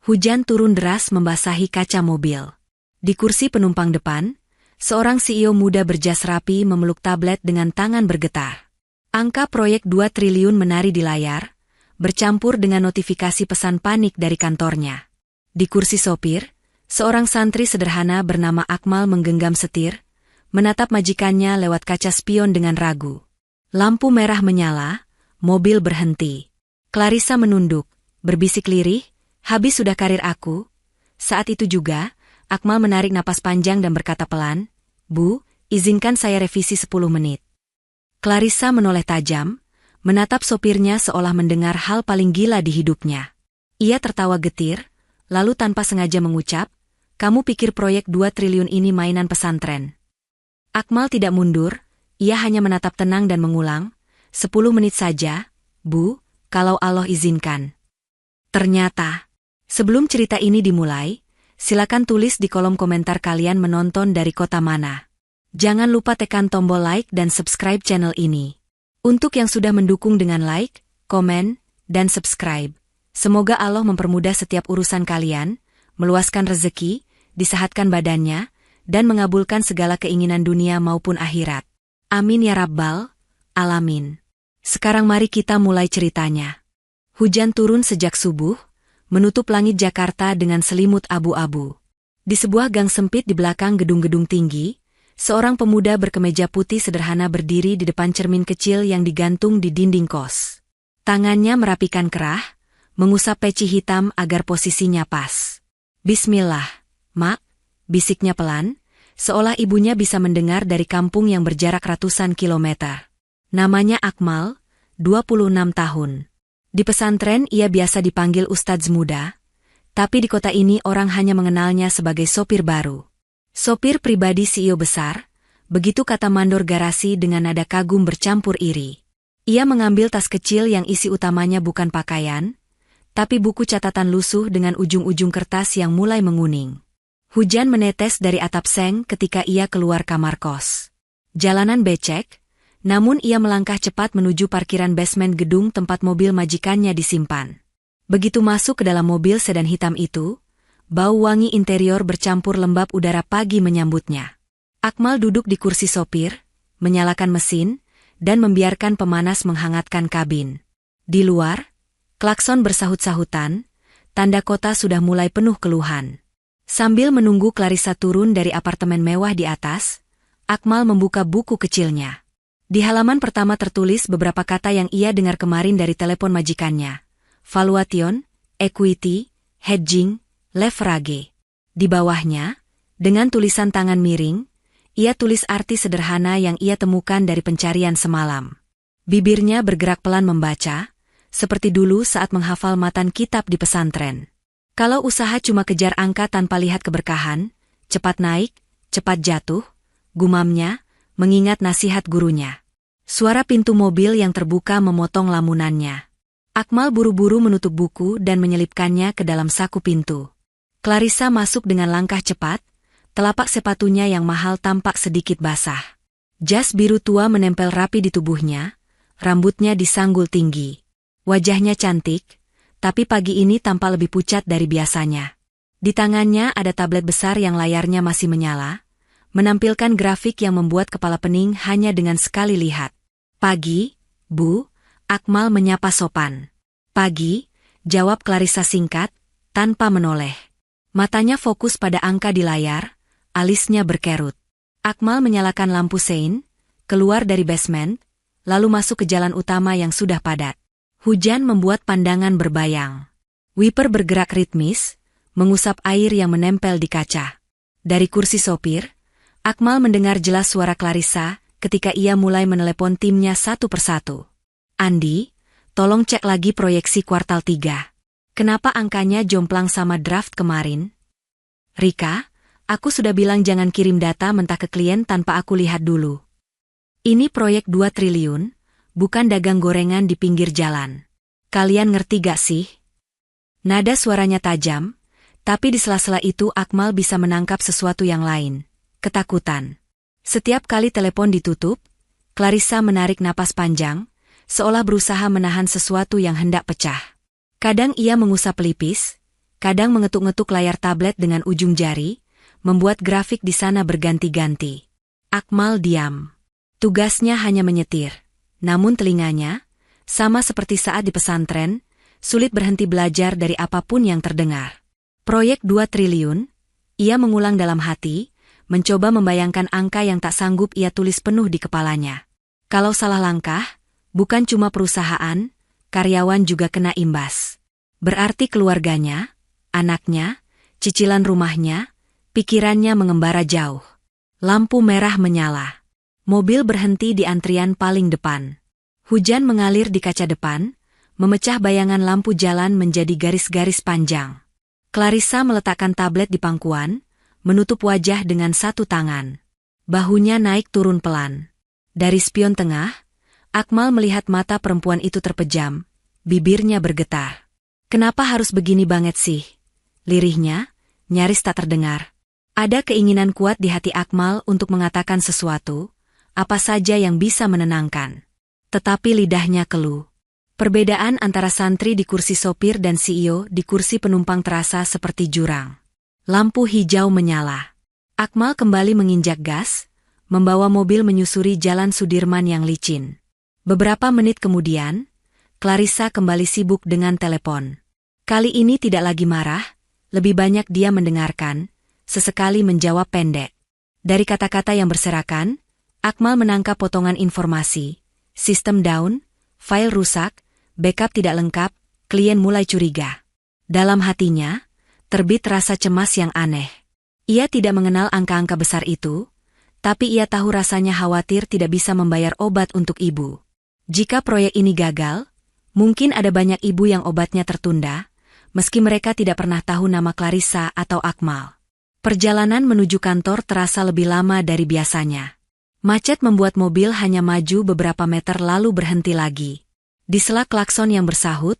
Hujan turun deras membasahi kaca mobil. Di kursi penumpang depan, seorang CEO muda berjas rapi memeluk tablet dengan tangan bergetar. Angka proyek 2 triliun menari di layar, bercampur dengan notifikasi pesan panik dari kantornya. Di kursi sopir, seorang santri sederhana bernama Akmal menggenggam setir, menatap majikannya lewat kaca spion dengan ragu. Lampu merah menyala, mobil berhenti. Clarissa menunduk, berbisik lirih, "Habis sudah karir aku." Saat itu juga, Akmal menarik napas panjang dan berkata pelan, "Bu, izinkan saya revisi 10 menit." Clarissa menoleh tajam, menatap sopirnya seolah mendengar hal paling gila di hidupnya. Ia tertawa getir, lalu tanpa sengaja mengucap, "Kamu pikir proyek 2 triliun ini mainan pesantren?" Akmal tidak mundur, ia hanya menatap tenang dan mengulang, 10 menit saja, Bu, kalau Allah izinkan." Ternyata, sebelum cerita ini dimulai, silakan tulis di kolom komentar kalian menonton dari kota mana. Jangan lupa tekan tombol like dan subscribe channel ini. Untuk yang sudah mendukung dengan like, komen, dan subscribe, semoga Allah mempermudah setiap urusan kalian, meluaskan rezeki, disehatkan badannya, dan mengabulkan segala keinginan dunia maupun akhirat. Amin ya Rabbal Alamin. Sekarang mari kita mulai ceritanya. Hujan turun sejak subuh, menutup langit Jakarta dengan selimut abu-abu. Di sebuah gang sempit di belakang gedung-gedung tinggi, seorang pemuda berkemeja putih sederhana berdiri di depan cermin kecil yang digantung di dinding kos. Tangannya merapikan kerah, mengusap peci hitam agar posisinya pas. "Bismillah, Mak," bisiknya pelan, seolah ibunya bisa mendengar dari kampung yang berjarak ratusan kilometer. Namanya Akmal, 26 tahun. Di pesantren ia biasa dipanggil Ustadz Muda, tapi di kota ini orang hanya mengenalnya sebagai sopir baru. Sopir pribadi CEO besar, begitu kata mandor garasi dengan nada kagum bercampur iri. Ia mengambil tas kecil yang isi utamanya bukan pakaian, tapi buku catatan lusuh dengan ujung-ujung kertas yang mulai menguning. Hujan menetes dari atap seng ketika ia keluar kamar kos. Jalanan becek, namun ia melangkah cepat menuju parkiran basement gedung tempat mobil majikannya disimpan. Begitu masuk ke dalam mobil sedan hitam itu, bau wangi interior bercampur lembab udara pagi menyambutnya. Akmal duduk di kursi sopir, menyalakan mesin, dan membiarkan pemanas menghangatkan kabin. Di luar, klakson bersahut-sahutan, tanda kota sudah mulai penuh keluhan. Sambil menunggu Clarissa turun dari apartemen mewah di atas, Akmal membuka buku kecilnya. Di halaman pertama tertulis beberapa kata yang ia dengar kemarin dari telepon majikannya. Valuation, equity, hedging, leverage. Di bawahnya, dengan tulisan tangan miring, ia tulis arti sederhana yang ia temukan dari pencarian semalam. Bibirnya bergerak pelan membaca, seperti dulu saat menghafal matan kitab di pesantren. Kalau usaha cuma kejar angka tanpa lihat keberkahan, cepat naik, cepat jatuh, gumamnya, mengingat nasihat gurunya. Suara pintu mobil yang terbuka memotong lamunannya. Akmal buru-buru menutup buku dan menyelipkannya ke dalam saku pintu. Clarissa masuk dengan langkah cepat, telapak sepatunya yang mahal tampak sedikit basah. Jas biru tua menempel rapi di tubuhnya, rambutnya disanggul tinggi. Wajahnya cantik, tapi pagi ini tampak lebih pucat dari biasanya. Di tangannya ada tablet besar yang layarnya masih menyala, menampilkan grafik yang membuat kepala pening hanya dengan sekali lihat. "Pagi, Bu," Akmal menyapa sopan. "Pagi," jawab Clarissa singkat, tanpa menoleh. Matanya fokus pada angka di layar, alisnya berkerut. Akmal menyalakan lampu sein, keluar dari basement, lalu masuk ke jalan utama yang sudah padat. Hujan membuat pandangan berbayang. Wiper bergerak ritmis, mengusap air yang menempel di kaca. Dari kursi sopir, Akmal mendengar jelas suara Clarissa ketika ia mulai menelepon timnya satu persatu. "Andi, tolong cek lagi proyeksi kuartal 3. Kenapa angkanya jomplang sama draft kemarin?" "Rika, aku sudah bilang jangan kirim data mentah ke klien tanpa aku lihat dulu. Ini proyek 2 triliun, bukan dagang gorengan di pinggir jalan. Kalian ngerti gak sih?" Nada suaranya tajam, tapi di sela-sela itu Akmal bisa menangkap sesuatu yang lain. Ketakutan. Setiap kali telepon ditutup, Clarissa menarik napas panjang, seolah berusaha menahan sesuatu yang hendak pecah. Kadang ia mengusap pelipis, kadang mengetuk-ngetuk layar tablet dengan ujung jari, membuat grafik di sana berganti-ganti. Akmal diam. Tugasnya hanya menyetir. Namun telinganya, sama seperti saat di pesantren, sulit berhenti belajar dari apapun yang terdengar. Proyek 2 triliun, ia mengulang dalam hati, mencoba membayangkan angka yang tak sanggup ia tulis penuh di kepalanya. Kalau salah langkah, bukan cuma perusahaan, karyawan juga kena imbas. Berarti keluarganya, anaknya, cicilan rumahnya, pikirannya mengembara jauh. Lampu merah menyala. Mobil berhenti di antrian paling depan. Hujan mengalir di kaca depan, memecah bayangan lampu jalan menjadi garis-garis panjang. Clarissa meletakkan tablet di pangkuan, menutup wajah dengan satu tangan. Bahunya naik turun pelan. Dari spion tengah, Akmal melihat mata perempuan itu terpejam, bibirnya bergetar. Kenapa harus begini banget sih? Lirihnya, nyaris tak terdengar. Ada keinginan kuat di hati Akmal untuk mengatakan sesuatu, apa saja yang bisa menenangkan. Tetapi lidahnya keluh. Perbedaan antara santri di kursi sopir dan CEO di kursi penumpang terasa seperti jurang. Lampu hijau menyala. Akmal kembali menginjak gas, membawa mobil menyusuri jalan Sudirman yang licin. Beberapa menit kemudian, Clarissa kembali sibuk dengan telepon. Kali ini tidak lagi marah, lebih banyak dia mendengarkan, sesekali menjawab pendek. Dari kata-kata yang berserakan, Akmal menangkap potongan informasi. Sistem down, file rusak, backup tidak lengkap, klien mulai curiga. Dalam hatinya, terbit rasa cemas yang aneh. Ia tidak mengenal angka-angka besar itu, tapi ia tahu rasanya khawatir tidak bisa membayar obat untuk ibu. Jika proyek ini gagal, mungkin ada banyak ibu yang obatnya tertunda, meski mereka tidak pernah tahu nama Clarissa atau Akmal. Perjalanan menuju kantor terasa lebih lama dari biasanya. Macet membuat mobil hanya maju beberapa meter lalu berhenti lagi. Di sela klakson yang bersahut,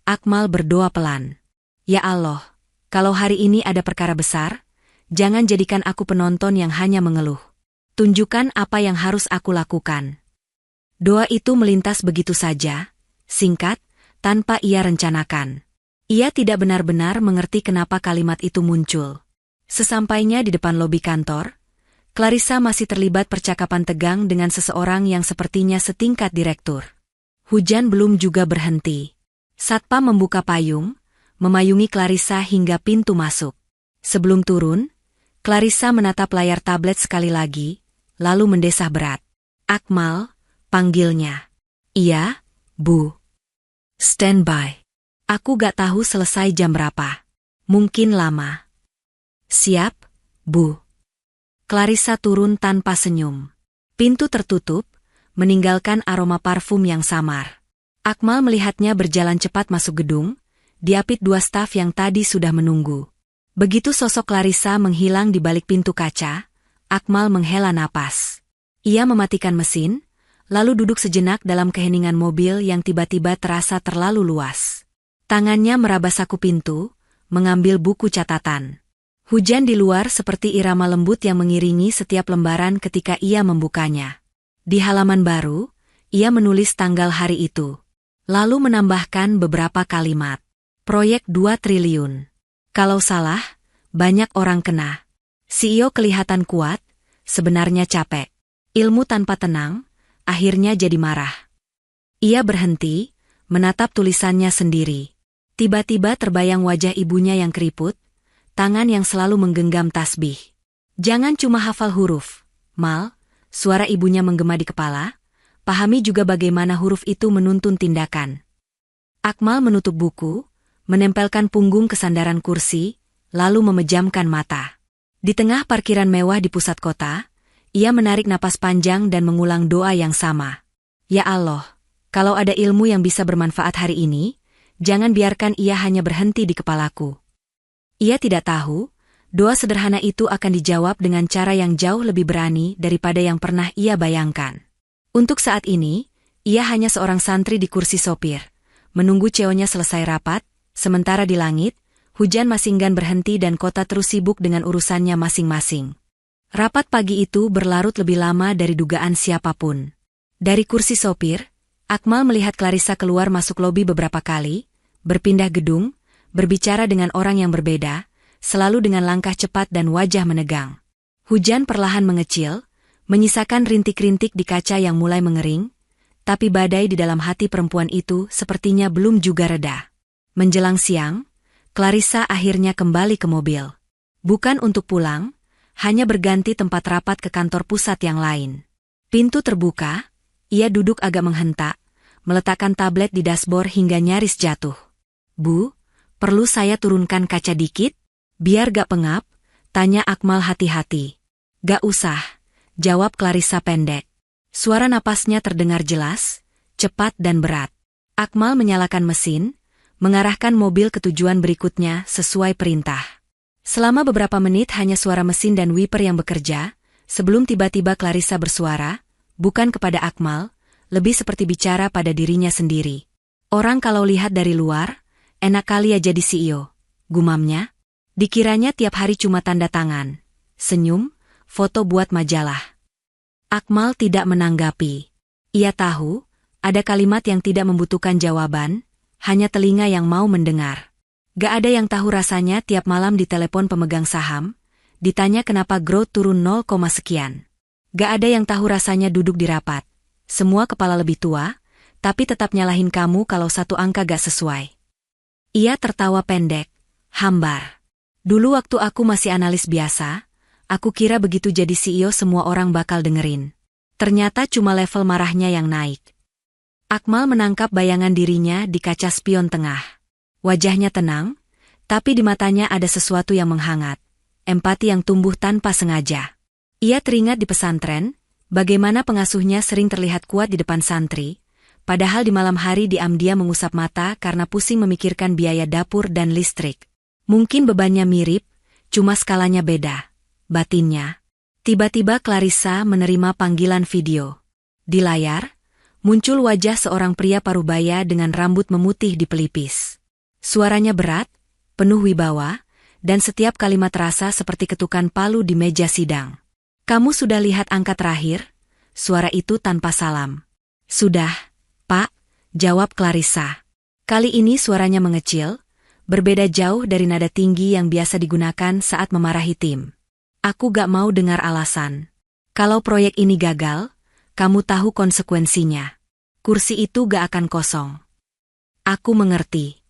Akmal berdoa pelan. Ya Allah, kalau hari ini ada perkara besar, jangan jadikan aku penonton yang hanya mengeluh. Tunjukkan apa yang harus aku lakukan. Doa itu melintas begitu saja, singkat, tanpa ia rencanakan. Ia tidak benar-benar mengerti kenapa kalimat itu muncul. Sesampainya di depan lobi kantor, Clarissa masih terlibat percakapan tegang dengan seseorang yang sepertinya setingkat direktur. Hujan belum juga berhenti. Satpam membuka payung, memayungi Clarissa hingga pintu masuk. Sebelum turun, Clarissa menatap layar tablet sekali lagi, lalu mendesah berat. Akmal, panggilnya. Iya, Bu. Standby. Aku gak tahu selesai jam berapa. Mungkin lama. Siap, Bu. Clarissa turun tanpa senyum. Pintu tertutup, meninggalkan aroma parfum yang samar. Akmal melihatnya berjalan cepat masuk gedung, diapit dua staf yang tadi sudah menunggu. Begitu sosok Clarissa menghilang di balik pintu kaca, Akmal menghela napas. Ia mematikan mesin, lalu duduk sejenak dalam keheningan mobil yang tiba-tiba terasa terlalu luas. Tangannya meraba saku pintu, mengambil buku catatan. Hujan di luar seperti irama lembut yang mengiringi setiap lembaran ketika ia membukanya. Di halaman baru, ia menulis tanggal hari itu. Lalu menambahkan beberapa kalimat. Proyek 2 triliun. Kalau salah, banyak orang kena. CEO kelihatan kuat, sebenarnya capek. Ilmu tanpa tenang, akhirnya jadi marah. Ia berhenti, menatap tulisannya sendiri. Tiba-tiba terbayang wajah ibunya yang keriput, tangan yang selalu menggenggam tasbih. Jangan cuma hafal huruf, Mal, suara ibunya menggema di kepala, pahami juga bagaimana huruf itu menuntun tindakan. Akmal menutup buku, menempelkan punggung ke sandaran kursi, lalu memejamkan mata. Di tengah parkiran mewah di pusat kota, ia menarik napas panjang dan mengulang doa yang sama. Ya Allah, kalau ada ilmu yang bisa bermanfaat hari ini, jangan biarkan ia hanya berhenti di kepalaku. Ia tidak tahu, doa sederhana itu akan dijawab dengan cara yang jauh lebih berani daripada yang pernah ia bayangkan. Untuk saat ini, ia hanya seorang santri di kursi sopir, menunggu CEO-nya selesai rapat, sementara di langit, hujan masih enggan berhenti dan kota terus sibuk dengan urusannya masing-masing. Rapat pagi itu berlarut lebih lama dari dugaan siapapun. Dari kursi sopir, Akmal melihat Clarissa keluar masuk lobi beberapa kali, berpindah gedung, berbicara dengan orang yang berbeda, selalu dengan langkah cepat dan wajah menegang. Hujan perlahan mengecil, menyisakan rintik-rintik di kaca yang mulai mengering, tapi badai di dalam hati perempuan itu sepertinya belum juga reda. Menjelang siang, Clarissa akhirnya kembali ke mobil. Bukan untuk pulang, hanya berganti tempat rapat ke kantor pusat yang lain. Pintu terbuka, ia duduk agak menghentak, meletakkan tablet di dashboard hingga nyaris jatuh. "Bu, perlu saya turunkan kaca dikit? Biar gak pengap?" tanya Akmal hati-hati. "Gak usah," jawab Clarissa pendek. Suara napasnya terdengar jelas, cepat dan berat. Akmal menyalakan mesin, mengarahkan mobil ke tujuan berikutnya sesuai perintah. Selama beberapa menit hanya suara mesin dan wiper yang bekerja, sebelum tiba-tiba Clarissa bersuara, bukan kepada Akmal, lebih seperti bicara pada dirinya sendiri. "Orang kalau lihat dari luar, enak kali ya jadi CEO," gumamnya. Dikiranya tiap hari cuma tanda tangan, senyum, foto buat majalah. Akmal tidak menanggapi. Ia tahu, ada kalimat yang tidak membutuhkan jawaban, hanya telinga yang mau mendengar. Gak ada yang tahu rasanya tiap malam ditelepon pemegang saham, ditanya kenapa growth turun 0, sekian. Gak ada yang tahu rasanya duduk di rapat. Semua kepala lebih tua, tapi tetap nyalahin kamu kalau satu angka gak sesuai. Ia tertawa pendek, hambar. "Dulu waktu aku masih analis biasa, aku kira begitu jadi CEO semua orang bakal dengerin. Ternyata cuma level marahnya yang naik." Akmal menangkap bayangan dirinya di kaca spion tengah. Wajahnya tenang, tapi di matanya ada sesuatu yang menghangat, empati yang tumbuh tanpa sengaja. Ia teringat di pesantren, bagaimana pengasuhnya sering terlihat kuat di depan santri, padahal di malam hari diam-diam mengusap mata karena pusing memikirkan biaya dapur dan listrik. Mungkin bebannya mirip, cuma skalanya beda. Batinnya. Tiba-tiba Clarissa menerima panggilan video. Di layar, muncul wajah seorang pria parubaya dengan rambut memutih di pelipis. Suaranya berat, penuh wibawa, dan setiap kalimat terasa seperti ketukan palu di meja sidang. "Kamu sudah lihat angka terakhir?" Suara itu tanpa salam. "Sudah, Pak," jawab Clarissa. Kali ini suaranya mengecil, berbeda jauh dari nada tinggi yang biasa digunakan saat memarahi tim. "Aku gak mau dengar alasan. Kalau proyek ini gagal, kamu tahu konsekuensinya. Kursi itu gak akan kosong." "Aku mengerti."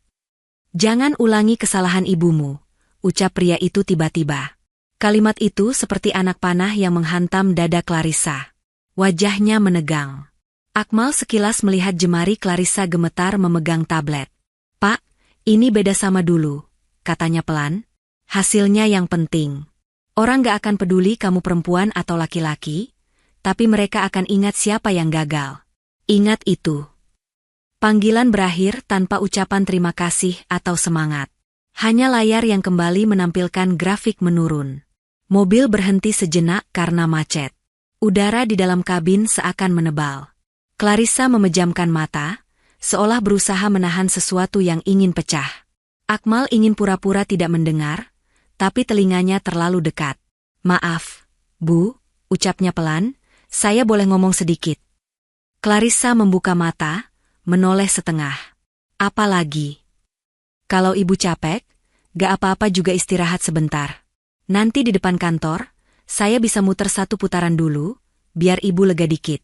"Jangan ulangi kesalahan ibumu," ucap pria itu tiba-tiba. Kalimat itu seperti anak panah yang menghantam dada Clarissa. Wajahnya menegang. Akmal sekilas melihat jemari Clarissa gemetar memegang tablet. "Pak, ini beda sama dulu," katanya pelan. "Hasilnya yang penting. Orang gak akan peduli kamu perempuan atau laki-laki, tapi mereka akan ingat siapa yang gagal. Ingat itu." Panggilan berakhir tanpa ucapan terima kasih atau semangat. Hanya layar yang kembali menampilkan grafik menurun. Mobil berhenti sejenak karena macet. Udara di dalam kabin seakan menebal. Clarissa memejamkan mata, seolah berusaha menahan sesuatu yang ingin pecah. Akmal ingin pura-pura tidak mendengar, tapi telinganya terlalu dekat. "Maaf, Bu," ucapnya pelan, "saya boleh ngomong sedikit?" Clarissa membuka mata, menoleh setengah. "Apa lagi?" "Kalau Ibu capek, gak apa-apa juga istirahat sebentar. Nanti di depan kantor, saya bisa muter satu putaran dulu, biar Ibu lega dikit."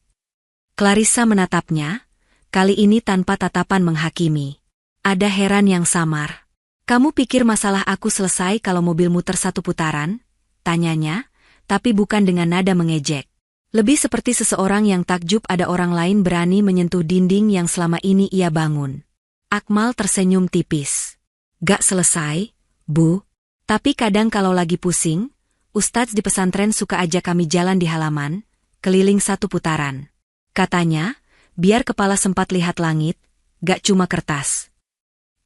Clarissa menatapnya, kali ini tanpa tatapan menghakimi. Ada heran yang samar. "Kamu pikir masalah aku selesai kalau mobil muter satu putaran?" tanyanya, tapi bukan dengan nada mengejek. Lebih seperti seseorang yang takjub ada orang lain berani menyentuh dinding yang selama ini ia bangun. Akmal tersenyum tipis. "Gak selesai, Bu. Tapi kadang kalau lagi pusing, Ustadz di pesantren suka ajak kami jalan di halaman, keliling satu putaran. Katanya, biar kepala sempat lihat langit, gak cuma kertas."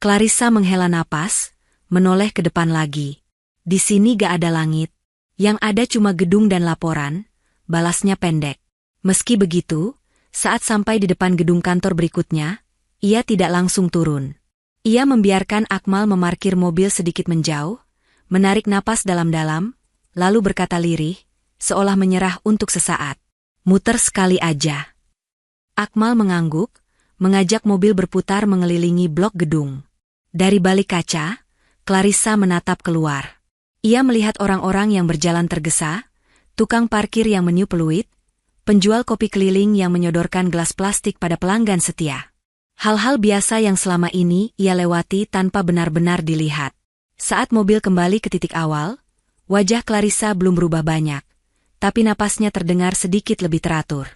Clarissa menghela napas, menoleh ke depan lagi. "Di sini gak ada langit. Yang ada cuma gedung dan laporan," balasnya pendek. Meski begitu, saat sampai di depan gedung kantor berikutnya, ia tidak langsung turun. Ia membiarkan Akmal memarkir mobil sedikit menjauh, menarik napas dalam-dalam, lalu berkata lirih, seolah menyerah untuk sesaat. "Muter sekali aja." Akmal mengangguk, mengajak mobil berputar mengelilingi blok gedung. Dari balik kaca, Clarissa menatap keluar. Ia melihat orang-orang yang berjalan tergesa, tukang parkir yang meniup peluit, penjual kopi keliling yang menyodorkan gelas plastik pada pelanggan setia. Hal-hal biasa yang selama ini ia lewati tanpa benar-benar dilihat. Saat mobil kembali ke titik awal, wajah Clarissa belum berubah banyak, tapi napasnya terdengar sedikit lebih teratur.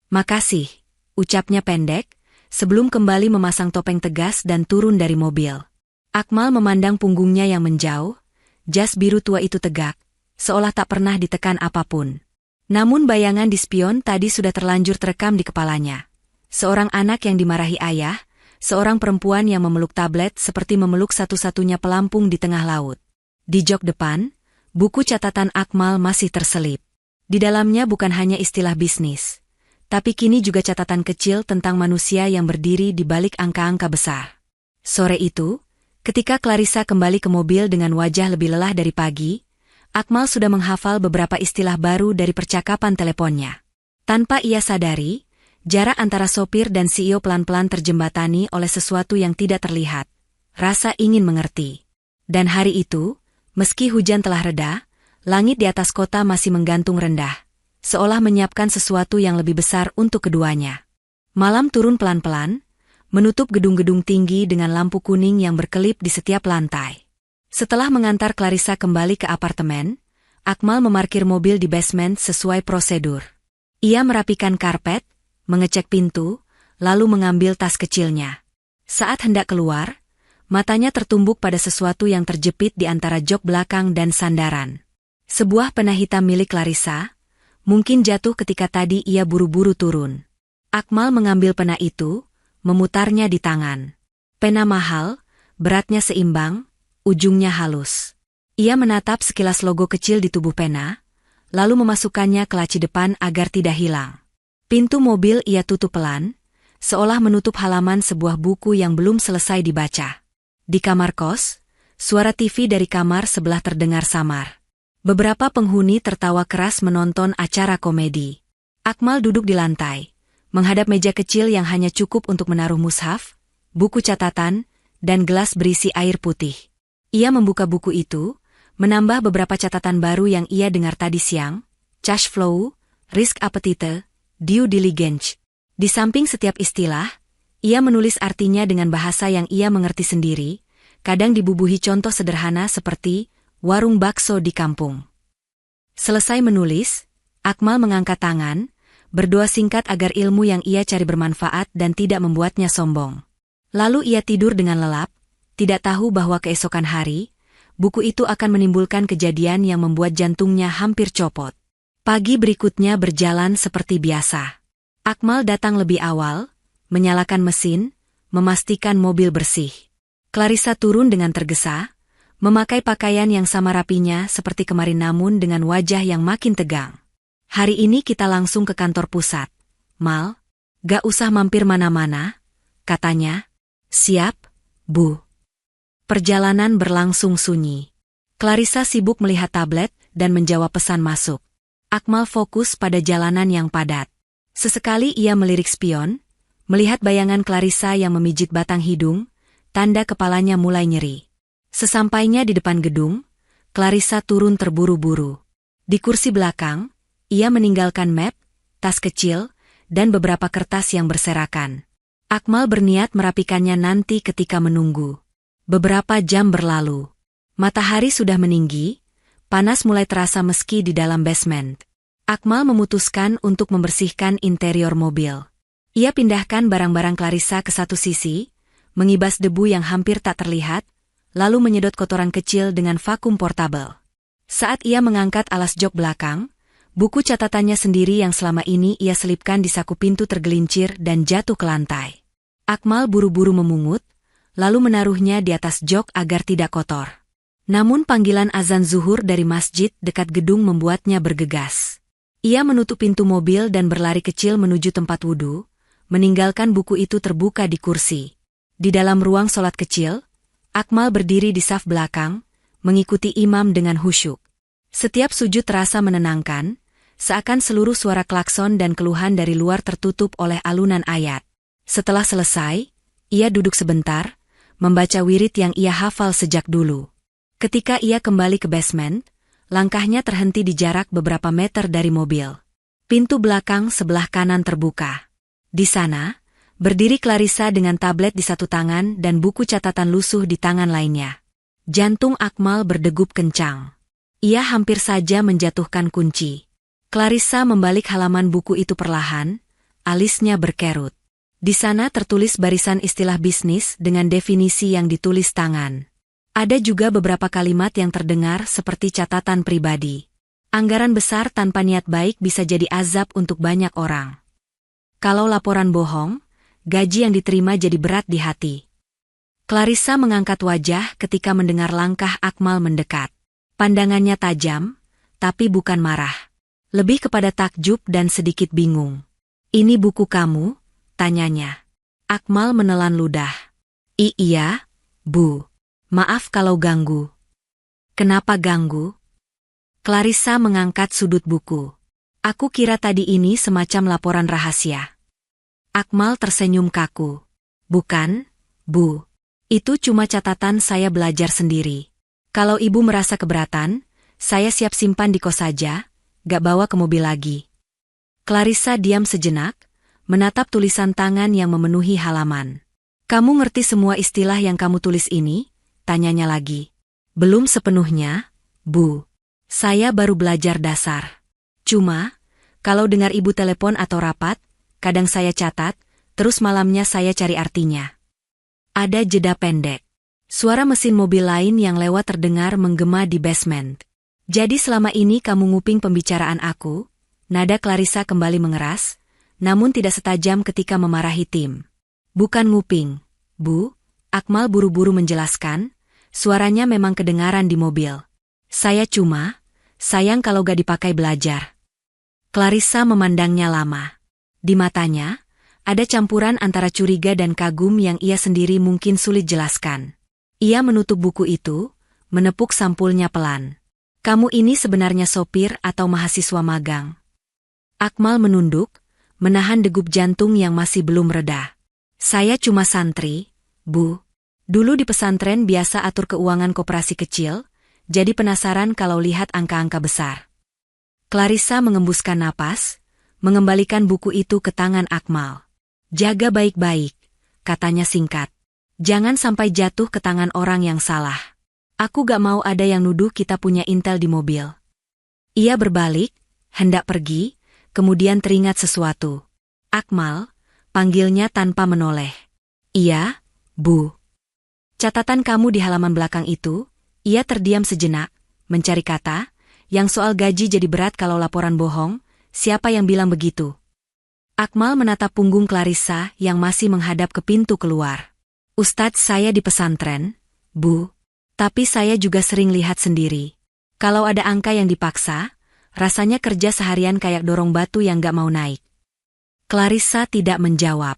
"Makasih," ucapnya pendek, sebelum kembali memasang topeng tegas dan turun dari mobil. Akmal memandang punggungnya yang menjauh, jas biru tua itu tegak, seolah tak pernah ditekan apapun. Namun bayangan di spion tadi sudah terlanjur terekam di kepalanya. Seorang anak yang dimarahi ayah, seorang perempuan yang memeluk tablet seperti memeluk satu-satunya pelampung di tengah laut. Di jok depan, buku catatan Akmal masih terselip. Di dalamnya bukan hanya istilah bisnis, tapi kini juga catatan kecil tentang manusia yang berdiri di balik angka-angka besar. Sore itu, ketika Clarissa kembali ke mobil dengan wajah lebih lelah dari pagi, Akmal sudah menghafal beberapa istilah baru dari percakapan teleponnya. Tanpa ia sadari, jarak antara sopir dan CEO pelan-pelan terjembatani oleh sesuatu yang tidak terlihat. Rasa ingin mengerti. Dan hari itu, meski hujan telah reda, langit di atas kota masih menggantung rendah, seolah menyiapkan sesuatu yang lebih besar untuk keduanya. Malam turun pelan-pelan, menutup gedung-gedung tinggi dengan lampu kuning yang berkelip di setiap lantai. Setelah mengantar Clarissa kembali ke apartemen, Akmal memarkir mobil di basement sesuai prosedur. Ia merapikan karpet, mengecek pintu, lalu mengambil tas kecilnya. Saat hendak keluar, matanya tertumbuk pada sesuatu yang terjepit di antara jok belakang dan sandaran. Sebuah pena hitam milik Clarissa, mungkin jatuh ketika tadi ia buru-buru turun. Akmal mengambil pena itu, memutarnya di tangan. Pena mahal, beratnya seimbang, ujungnya halus. Ia menatap sekilas logo kecil di tubuh pena, lalu memasukkannya ke laci depan agar tidak hilang. Pintu mobil ia tutup pelan, seolah menutup halaman sebuah buku yang belum selesai dibaca. Di kamar kos, suara TV dari kamar sebelah terdengar samar. Beberapa penghuni tertawa keras menonton acara komedi. Akmal duduk di lantai, menghadap meja kecil yang hanya cukup untuk menaruh mushaf, buku catatan, dan gelas berisi air putih. Ia membuka buku itu, menambah beberapa catatan baru yang ia dengar tadi siang, cash flow, risk appetite, due diligence. Di samping setiap istilah, ia menulis artinya dengan bahasa yang ia mengerti sendiri, kadang dibubuhi contoh sederhana seperti warung bakso di kampung. Selesai menulis, Akmal mengangkat tangan, berdoa singkat agar ilmu yang ia cari bermanfaat dan tidak membuatnya sombong. Lalu ia tidur dengan lelap, tidak tahu bahwa keesokan hari, buku itu akan menimbulkan kejadian yang membuat jantungnya hampir copot. Pagi berikutnya berjalan seperti biasa. Akmal datang lebih awal, menyalakan mesin, memastikan mobil bersih. Clarissa turun dengan tergesa, memakai pakaian yang sama rapinya seperti kemarin namun dengan wajah yang makin tegang. "Hari ini kita langsung ke kantor pusat, Mal. Gak usah mampir mana-mana," katanya. "Siap, Bu." Perjalanan berlangsung sunyi. Clarissa sibuk melihat tablet dan menjawab pesan masuk. Akmal fokus pada jalanan yang padat. Sesekali ia melirik spion, melihat bayangan Clarissa yang memijit batang hidung, tanda kepalanya mulai nyeri. Sesampainya di depan gedung, Clarissa turun terburu-buru. Di kursi belakang, ia meninggalkan map, tas kecil, dan beberapa kertas yang berserakan. Akmal berniat merapikannya nanti ketika menunggu. Beberapa jam berlalu. Matahari sudah meninggi, panas mulai terasa meski di dalam basement. Akmal memutuskan untuk membersihkan interior mobil. Ia pindahkan barang-barang Clarissa ke satu sisi, mengibas debu yang hampir tak terlihat, lalu menyedot kotoran kecil dengan vakum portable. Saat ia mengangkat alas jok belakang, buku catatannya sendiri yang selama ini ia selipkan di saku pintu tergelincir dan jatuh ke lantai. Akmal buru-buru memungut, lalu menaruhnya di atas jok agar tidak kotor. Namun panggilan azan zuhur dari masjid dekat gedung membuatnya bergegas. Ia menutup pintu mobil dan berlari kecil menuju tempat wudhu, meninggalkan buku itu terbuka di kursi. Di dalam ruang sholat kecil, Akmal berdiri di saf belakang, mengikuti imam dengan khusyuk. Setiap sujud terasa menenangkan, seakan seluruh suara klakson dan keluhan dari luar tertutup oleh alunan ayat. Setelah selesai, ia duduk sebentar, membaca wirid yang ia hafal sejak dulu. Ketika ia kembali ke basement, langkahnya terhenti di jarak beberapa meter dari mobil. Pintu belakang sebelah kanan terbuka. Di sana, berdiri Clarissa dengan tablet di satu tangan dan buku catatan lusuh di tangan lainnya. Jantung Akmal berdegup kencang. Ia hampir saja menjatuhkan kunci. Clarissa membalik halaman buku itu perlahan, alisnya berkerut. Di sana tertulis barisan istilah bisnis dengan definisi yang ditulis tangan. Ada juga beberapa kalimat yang terdengar seperti catatan pribadi. Anggaran besar tanpa niat baik bisa jadi azab untuk banyak orang. Kalau laporan bohong, gaji yang diterima jadi berat di hati. Clarissa mengangkat wajah ketika mendengar langkah Akmal mendekat. Pandangannya tajam, tapi bukan marah. Lebih kepada takjub dan sedikit bingung. "Ini buku kamu?" tanyanya. Akmal menelan ludah. Iya, Bu. Maaf kalau ganggu." "Kenapa ganggu?" Clarissa mengangkat sudut buku. "Aku kira tadi ini semacam laporan rahasia." Akmal tersenyum kaku. "Bukan, Bu. Itu cuma catatan saya belajar sendiri. Kalau Ibu merasa keberatan, saya siap simpan di kos saja, gak bawa ke mobil lagi." Clarissa diam sejenak, menatap tulisan tangan yang memenuhi halaman. "Kamu ngerti semua istilah yang kamu tulis ini?" tanyanya lagi. "Belum sepenuhnya, Bu. Saya baru belajar dasar. Cuma, kalau dengar Ibu telepon atau rapat, kadang saya catat, terus malamnya saya cari artinya." Ada jeda pendek. Suara mesin mobil lain yang lewat terdengar menggema di basement. "Jadi selama ini kamu nguping pembicaraan aku?" Nada Clarissa kembali mengeras, namun tidak setajam ketika memarahi tim. "Bukan nguping, Bu." Akmal buru-buru menjelaskan, suaranya memang kedengaran di mobil. "Saya cuma, sayang kalau gak dipakai belajar." Clarissa memandangnya lama. Di matanya, ada campuran antara curiga dan kagum yang ia sendiri mungkin sulit jelaskan. Ia menutup buku itu, menepuk sampulnya pelan. "Kamu ini sebenarnya sopir atau mahasiswa magang?" Akmal menunduk, menahan degup jantung yang masih belum reda. "Saya cuma santri, Bu. Dulu di pesantren biasa atur keuangan koperasi kecil, jadi penasaran kalau lihat angka-angka besar." Clarissa mengembuskan napas, mengembalikan buku itu ke tangan Akmal. "Jaga baik-baik," katanya singkat. "Jangan sampai jatuh ke tangan orang yang salah. Aku gak mau ada yang nuduh kita punya intel di mobil." Ia berbalik, hendak pergi, kemudian teringat sesuatu. "Akmal," panggilnya tanpa menoleh. "Iya, Bu." "Catatan kamu di halaman belakang itu?" Ia terdiam sejenak, mencari kata, "Yang soal gaji jadi berat kalau laporan bohong, siapa yang bilang begitu?" Akmal menatap punggung Clarissa yang masih menghadap ke pintu keluar. "Ustadz saya di pesantren, Bu. Tapi saya juga sering lihat sendiri. Kalau ada angka yang dipaksa, rasanya kerja seharian kayak dorong batu yang gak mau naik." Clarissa tidak menjawab.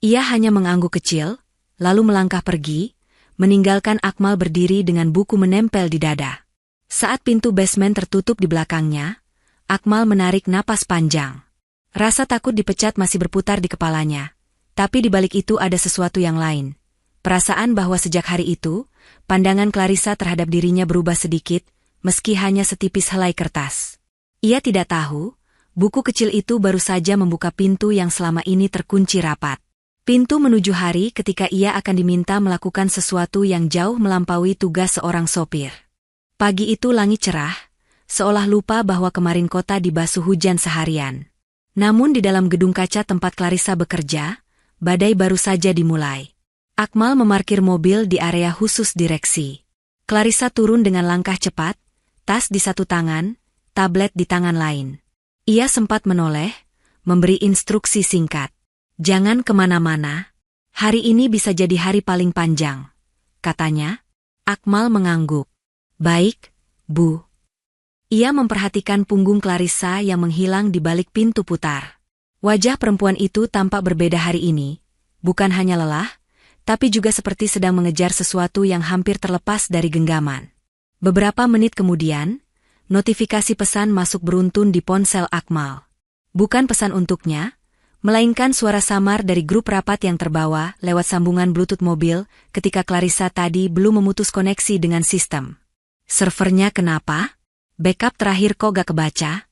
Ia hanya mengangguk kecil, lalu melangkah pergi, meninggalkan Akmal berdiri dengan buku menempel di dada. Saat pintu basement tertutup di belakangnya, Akmal menarik napas panjang. Rasa takut dipecat masih berputar di kepalanya. Tapi di balik itu ada sesuatu yang lain. Perasaan bahwa sejak hari itu, pandangan Clarissa terhadap dirinya berubah sedikit, meski hanya setipis helai kertas. Ia tidak tahu, buku kecil itu baru saja membuka pintu yang selama ini terkunci rapat. Pintu menuju hari ketika ia akan diminta melakukan sesuatu yang jauh melampaui tugas seorang sopir. Pagi itu langit cerah, seolah lupa bahwa kemarin kota dibasuh hujan seharian. Namun di dalam gedung kaca tempat Clarissa bekerja, badai baru saja dimulai. Akmal memarkir mobil di area khusus direksi. Clarissa turun dengan langkah cepat, tas di satu tangan, tablet di tangan lain. Ia sempat menoleh, memberi instruksi singkat. "Jangan kemana-mana. Hari ini bisa jadi hari paling panjang," katanya. Akmal mengangguk. "Baik, Bu." Ia memperhatikan punggung Clarissa yang menghilang di balik pintu putar. Wajah perempuan itu tampak berbeda hari ini, bukan hanya lelah, tapi juga seperti sedang mengejar sesuatu yang hampir terlepas dari genggaman. Beberapa menit kemudian, notifikasi pesan masuk beruntun di ponsel Akmal. Bukan pesan untuknya, melainkan suara samar dari grup rapat yang terbawa lewat sambungan Bluetooth mobil ketika Clarissa tadi belum memutus koneksi dengan sistem. Servernya kenapa? Backup terakhir kok gak kebaca?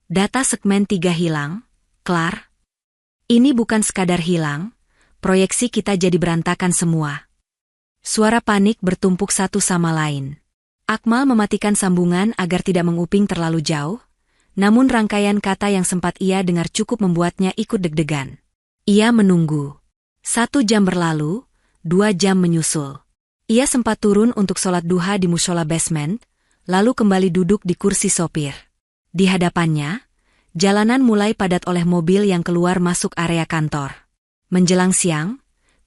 Data segmen 3 hilang, Klar. Ini bukan sekadar hilang, proyeksi kita jadi berantakan semua. Suara panik bertumpuk satu sama lain. Akmal mematikan sambungan agar tidak menguping terlalu jauh, namun rangkaian kata yang sempat ia dengar cukup membuatnya ikut deg-degan. Ia menunggu. 1 jam berlalu, 2 jam menyusul. Ia sempat turun untuk sholat duha di mushola basement, lalu kembali duduk di kursi sopir. Di hadapannya, jalanan mulai padat oleh mobil yang keluar masuk area kantor. Menjelang siang,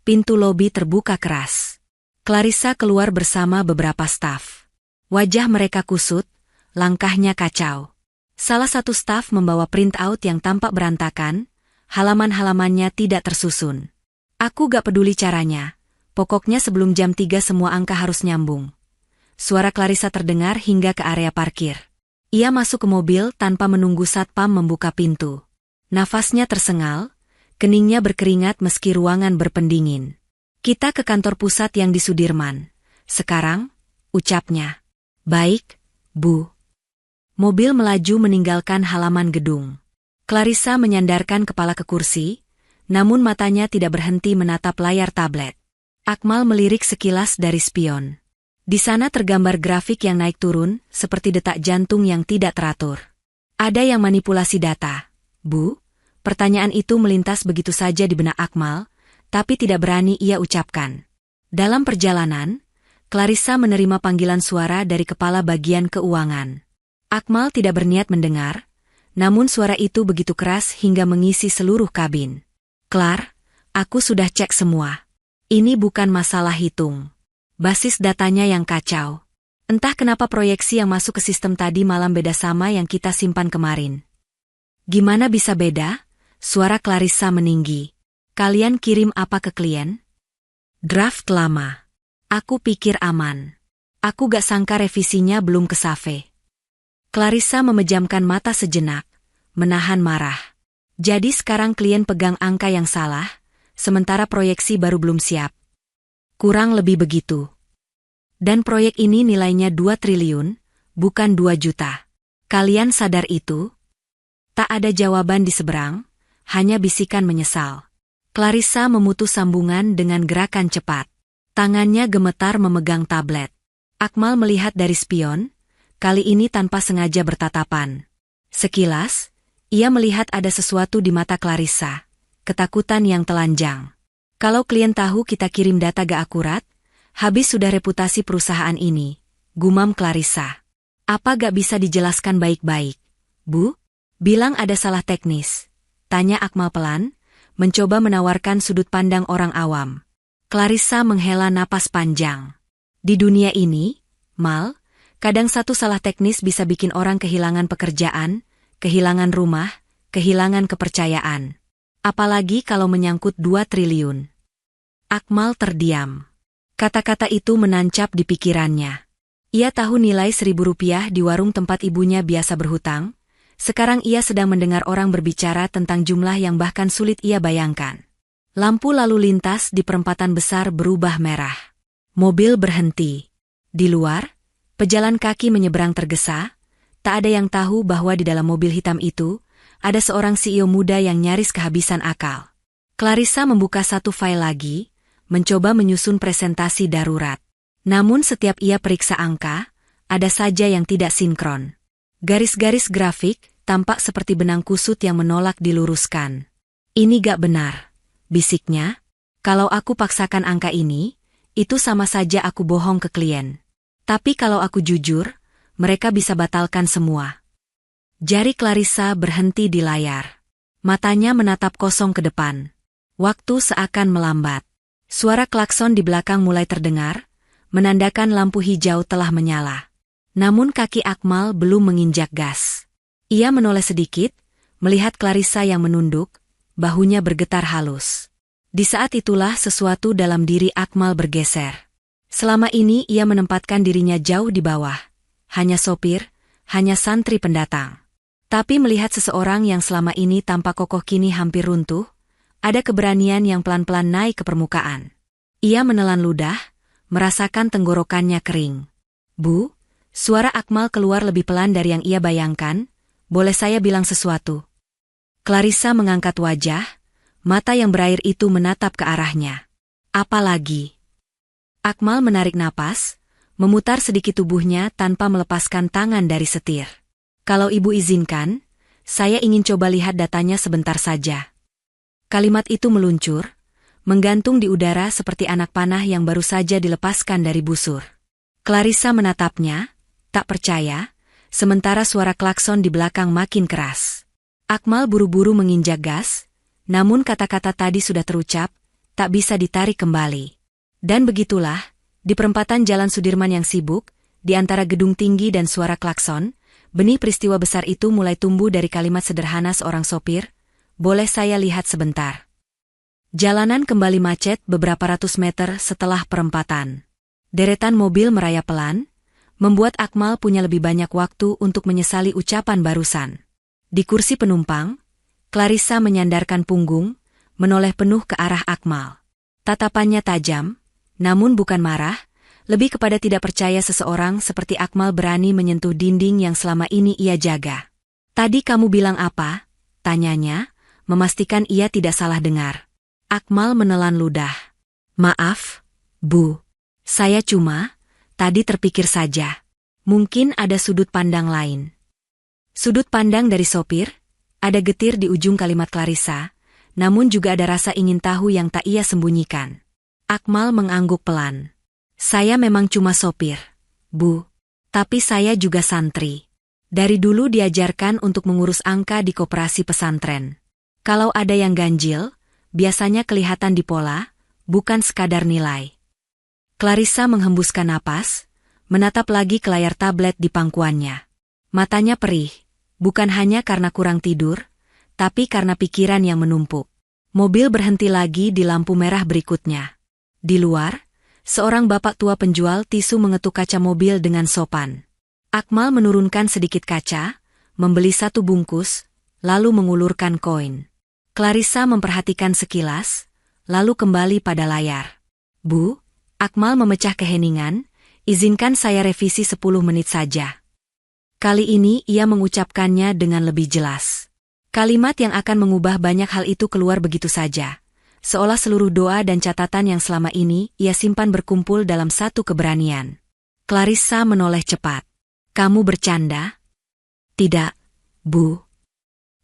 pintu lobi terbuka keras. Clarissa keluar bersama beberapa staf. Wajah mereka kusut, langkahnya kacau. Salah satu staf membawa printout yang tampak berantakan, halaman-halamannya tidak tersusun. Aku gak peduli caranya, pokoknya sebelum jam 3 semua angka harus nyambung. Suara Clarissa terdengar hingga ke area parkir. Ia masuk ke mobil tanpa menunggu satpam membuka pintu. Nafasnya tersengal, keningnya berkeringat meski ruangan berpendingin. Kita ke kantor pusat yang di Sudirman. Sekarang, ucapnya. Baik, Bu. Mobil melaju meninggalkan halaman gedung. Clarissa menyandarkan kepala ke kursi, namun matanya tidak berhenti menatap layar tablet. Akmal melirik sekilas dari spion. Di sana tergambar grafik yang naik turun, seperti detak jantung yang tidak teratur. Ada yang manipulasi data, Bu? Pertanyaan itu melintas begitu saja di benak Akmal, tapi tidak berani ia ucapkan. Dalam perjalanan, Clarissa menerima panggilan suara dari kepala bagian keuangan. Akmal tidak berniat mendengar, namun suara itu begitu keras hingga mengisi seluruh kabin. Clar, aku sudah cek semua. Ini bukan masalah hitung. Basis datanya yang kacau. Entah kenapa proyeksi yang masuk ke sistem tadi malam beda sama yang kita simpan kemarin. Gimana bisa beda? Suara Clarissa meninggi. Kalian kirim apa ke klien? Draft lama. Aku pikir aman. Aku gak sangka revisinya belum ke save. Clarissa memejamkan mata sejenak, menahan marah. Jadi sekarang klien pegang angka yang salah, sementara proyeksi baru belum siap. Kurang lebih begitu. Dan proyek ini nilainya 2 triliun, bukan 2 juta. Kalian sadar itu? Tak ada jawaban di seberang, hanya bisikan menyesal. Clarissa memutus sambungan dengan gerakan cepat. Tangannya gemetar memegang tablet. Akmal melihat dari spion, kali ini tanpa sengaja bertatapan. Sekilas, ia melihat ada sesuatu di mata Clarissa, ketakutan yang telanjang. Kalau klien tahu kita kirim data gak akurat, habis sudah reputasi perusahaan ini, gumam Clarissa. Apa gak bisa dijelaskan baik-baik? Bu? Bilang ada salah teknis. Tanya Akmal pelan, mencoba menawarkan sudut pandang orang awam. Clarissa menghela napas panjang. Di dunia ini, Mal, kadang satu salah teknis bisa bikin orang kehilangan pekerjaan, kehilangan rumah, kehilangan kepercayaan. Apalagi kalau menyangkut 2 triliun. Akmal terdiam. Kata-kata itu menancap di pikirannya. Ia tahu nilai Rp1.000 di warung tempat ibunya biasa berhutang. Sekarang ia sedang mendengar orang berbicara tentang jumlah yang bahkan sulit ia bayangkan. Lampu lalu lintas di perempatan besar berubah merah. Mobil berhenti. Di luar, pejalan kaki menyeberang tergesa. Tak ada yang tahu bahwa di dalam mobil hitam itu, ada seorang CEO muda yang nyaris kehabisan akal. Clarissa membuka satu file lagi, mencoba menyusun presentasi darurat. Namun setiap ia periksa angka, ada saja yang tidak sinkron. Garis-garis grafik tampak seperti benang kusut yang menolak diluruskan. Ini gak benar. Bisiknya, kalau aku paksakan angka ini, itu sama saja aku bohong ke klien. Tapi kalau aku jujur, mereka bisa batalkan semua. Jari Clarissa berhenti di layar. Matanya menatap kosong ke depan. Waktu seakan melambat. Suara klakson di belakang mulai terdengar, menandakan lampu hijau telah menyala. Namun kaki Akmal belum menginjak gas. Ia menoleh sedikit, melihat Clarissa yang menunduk, bahunya bergetar halus. Di saat itulah sesuatu dalam diri Akmal bergeser. Selama ini ia menempatkan dirinya jauh di bawah. Hanya sopir, hanya santri pendatang. Tapi melihat seseorang yang selama ini tampak kokoh kini hampir runtuh, ada keberanian yang pelan-pelan naik ke permukaan. Ia menelan ludah, merasakan tenggorokannya kering. Bu, Suara Akmal keluar lebih pelan dari yang ia bayangkan. Boleh saya bilang sesuatu? Clarissa mengangkat wajah, mata yang berair itu menatap ke arahnya. Apa lagi? Akmal menarik napas, memutar sedikit tubuhnya tanpa melepaskan tangan dari setir. Kalau ibu izinkan, saya ingin coba lihat datanya sebentar saja. Kalimat itu meluncur, menggantung di udara seperti anak panah yang baru saja dilepaskan dari busur. Clarissa menatapnya, tak percaya, sementara suara klakson di belakang makin keras. Akmal buru-buru menginjak gas, namun kata-kata tadi sudah terucap, tak bisa ditarik kembali. Dan begitulah, di perempatan Jalan Sudirman yang sibuk, di antara gedung tinggi dan suara klakson, benih peristiwa besar itu mulai tumbuh dari kalimat sederhana seorang sopir, "Boleh saya lihat sebentar?" Jalanan kembali macet beberapa ratus meter setelah perempatan. Deretan mobil merayap pelan, membuat Akmal punya lebih banyak waktu untuk menyesali ucapan barusan. Di kursi penumpang, Clarissa menyandarkan punggung, menoleh penuh ke arah Akmal. Tatapannya tajam, namun bukan marah, lebih kepada tidak percaya seseorang seperti Akmal berani menyentuh dinding yang selama ini ia jaga. "Tadi kamu bilang apa?" tanyanya, memastikan ia tidak salah dengar. Akmal menelan ludah. "Maaf, Bu. Saya tadi terpikir saja. Mungkin ada sudut pandang lain." Sudut pandang dari sopir, ada getir di ujung kalimat Clarissa, namun juga ada rasa ingin tahu yang tak ia sembunyikan. Akmal mengangguk pelan. "Saya memang cuma sopir, Bu. Tapi saya juga santri. Dari dulu diajarkan untuk mengurus angka di koperasi pesantren. Kalau ada yang ganjil, biasanya kelihatan di pola, bukan sekadar nilai." Clarissa menghembuskan napas, menatap lagi ke layar tablet di pangkuannya. Matanya perih, bukan hanya karena kurang tidur, tapi karena pikiran yang menumpuk. Mobil berhenti lagi di lampu merah berikutnya. Di luar, seorang bapak tua penjual tisu mengetuk kaca mobil dengan sopan. Akmal menurunkan sedikit kaca, membeli satu bungkus, lalu mengulurkan koin. Clarissa memperhatikan sekilas, lalu kembali pada layar. "Bu," Akmal memecah keheningan, "izinkan saya revisi 10 menit saja." Kali ini ia mengucapkannya dengan lebih jelas. Kalimat yang akan mengubah banyak hal itu keluar begitu saja, seolah seluruh doa dan catatan yang selama ini ia simpan berkumpul dalam satu keberanian. Clarissa menoleh cepat. "Kamu bercanda?" "Tidak, Bu.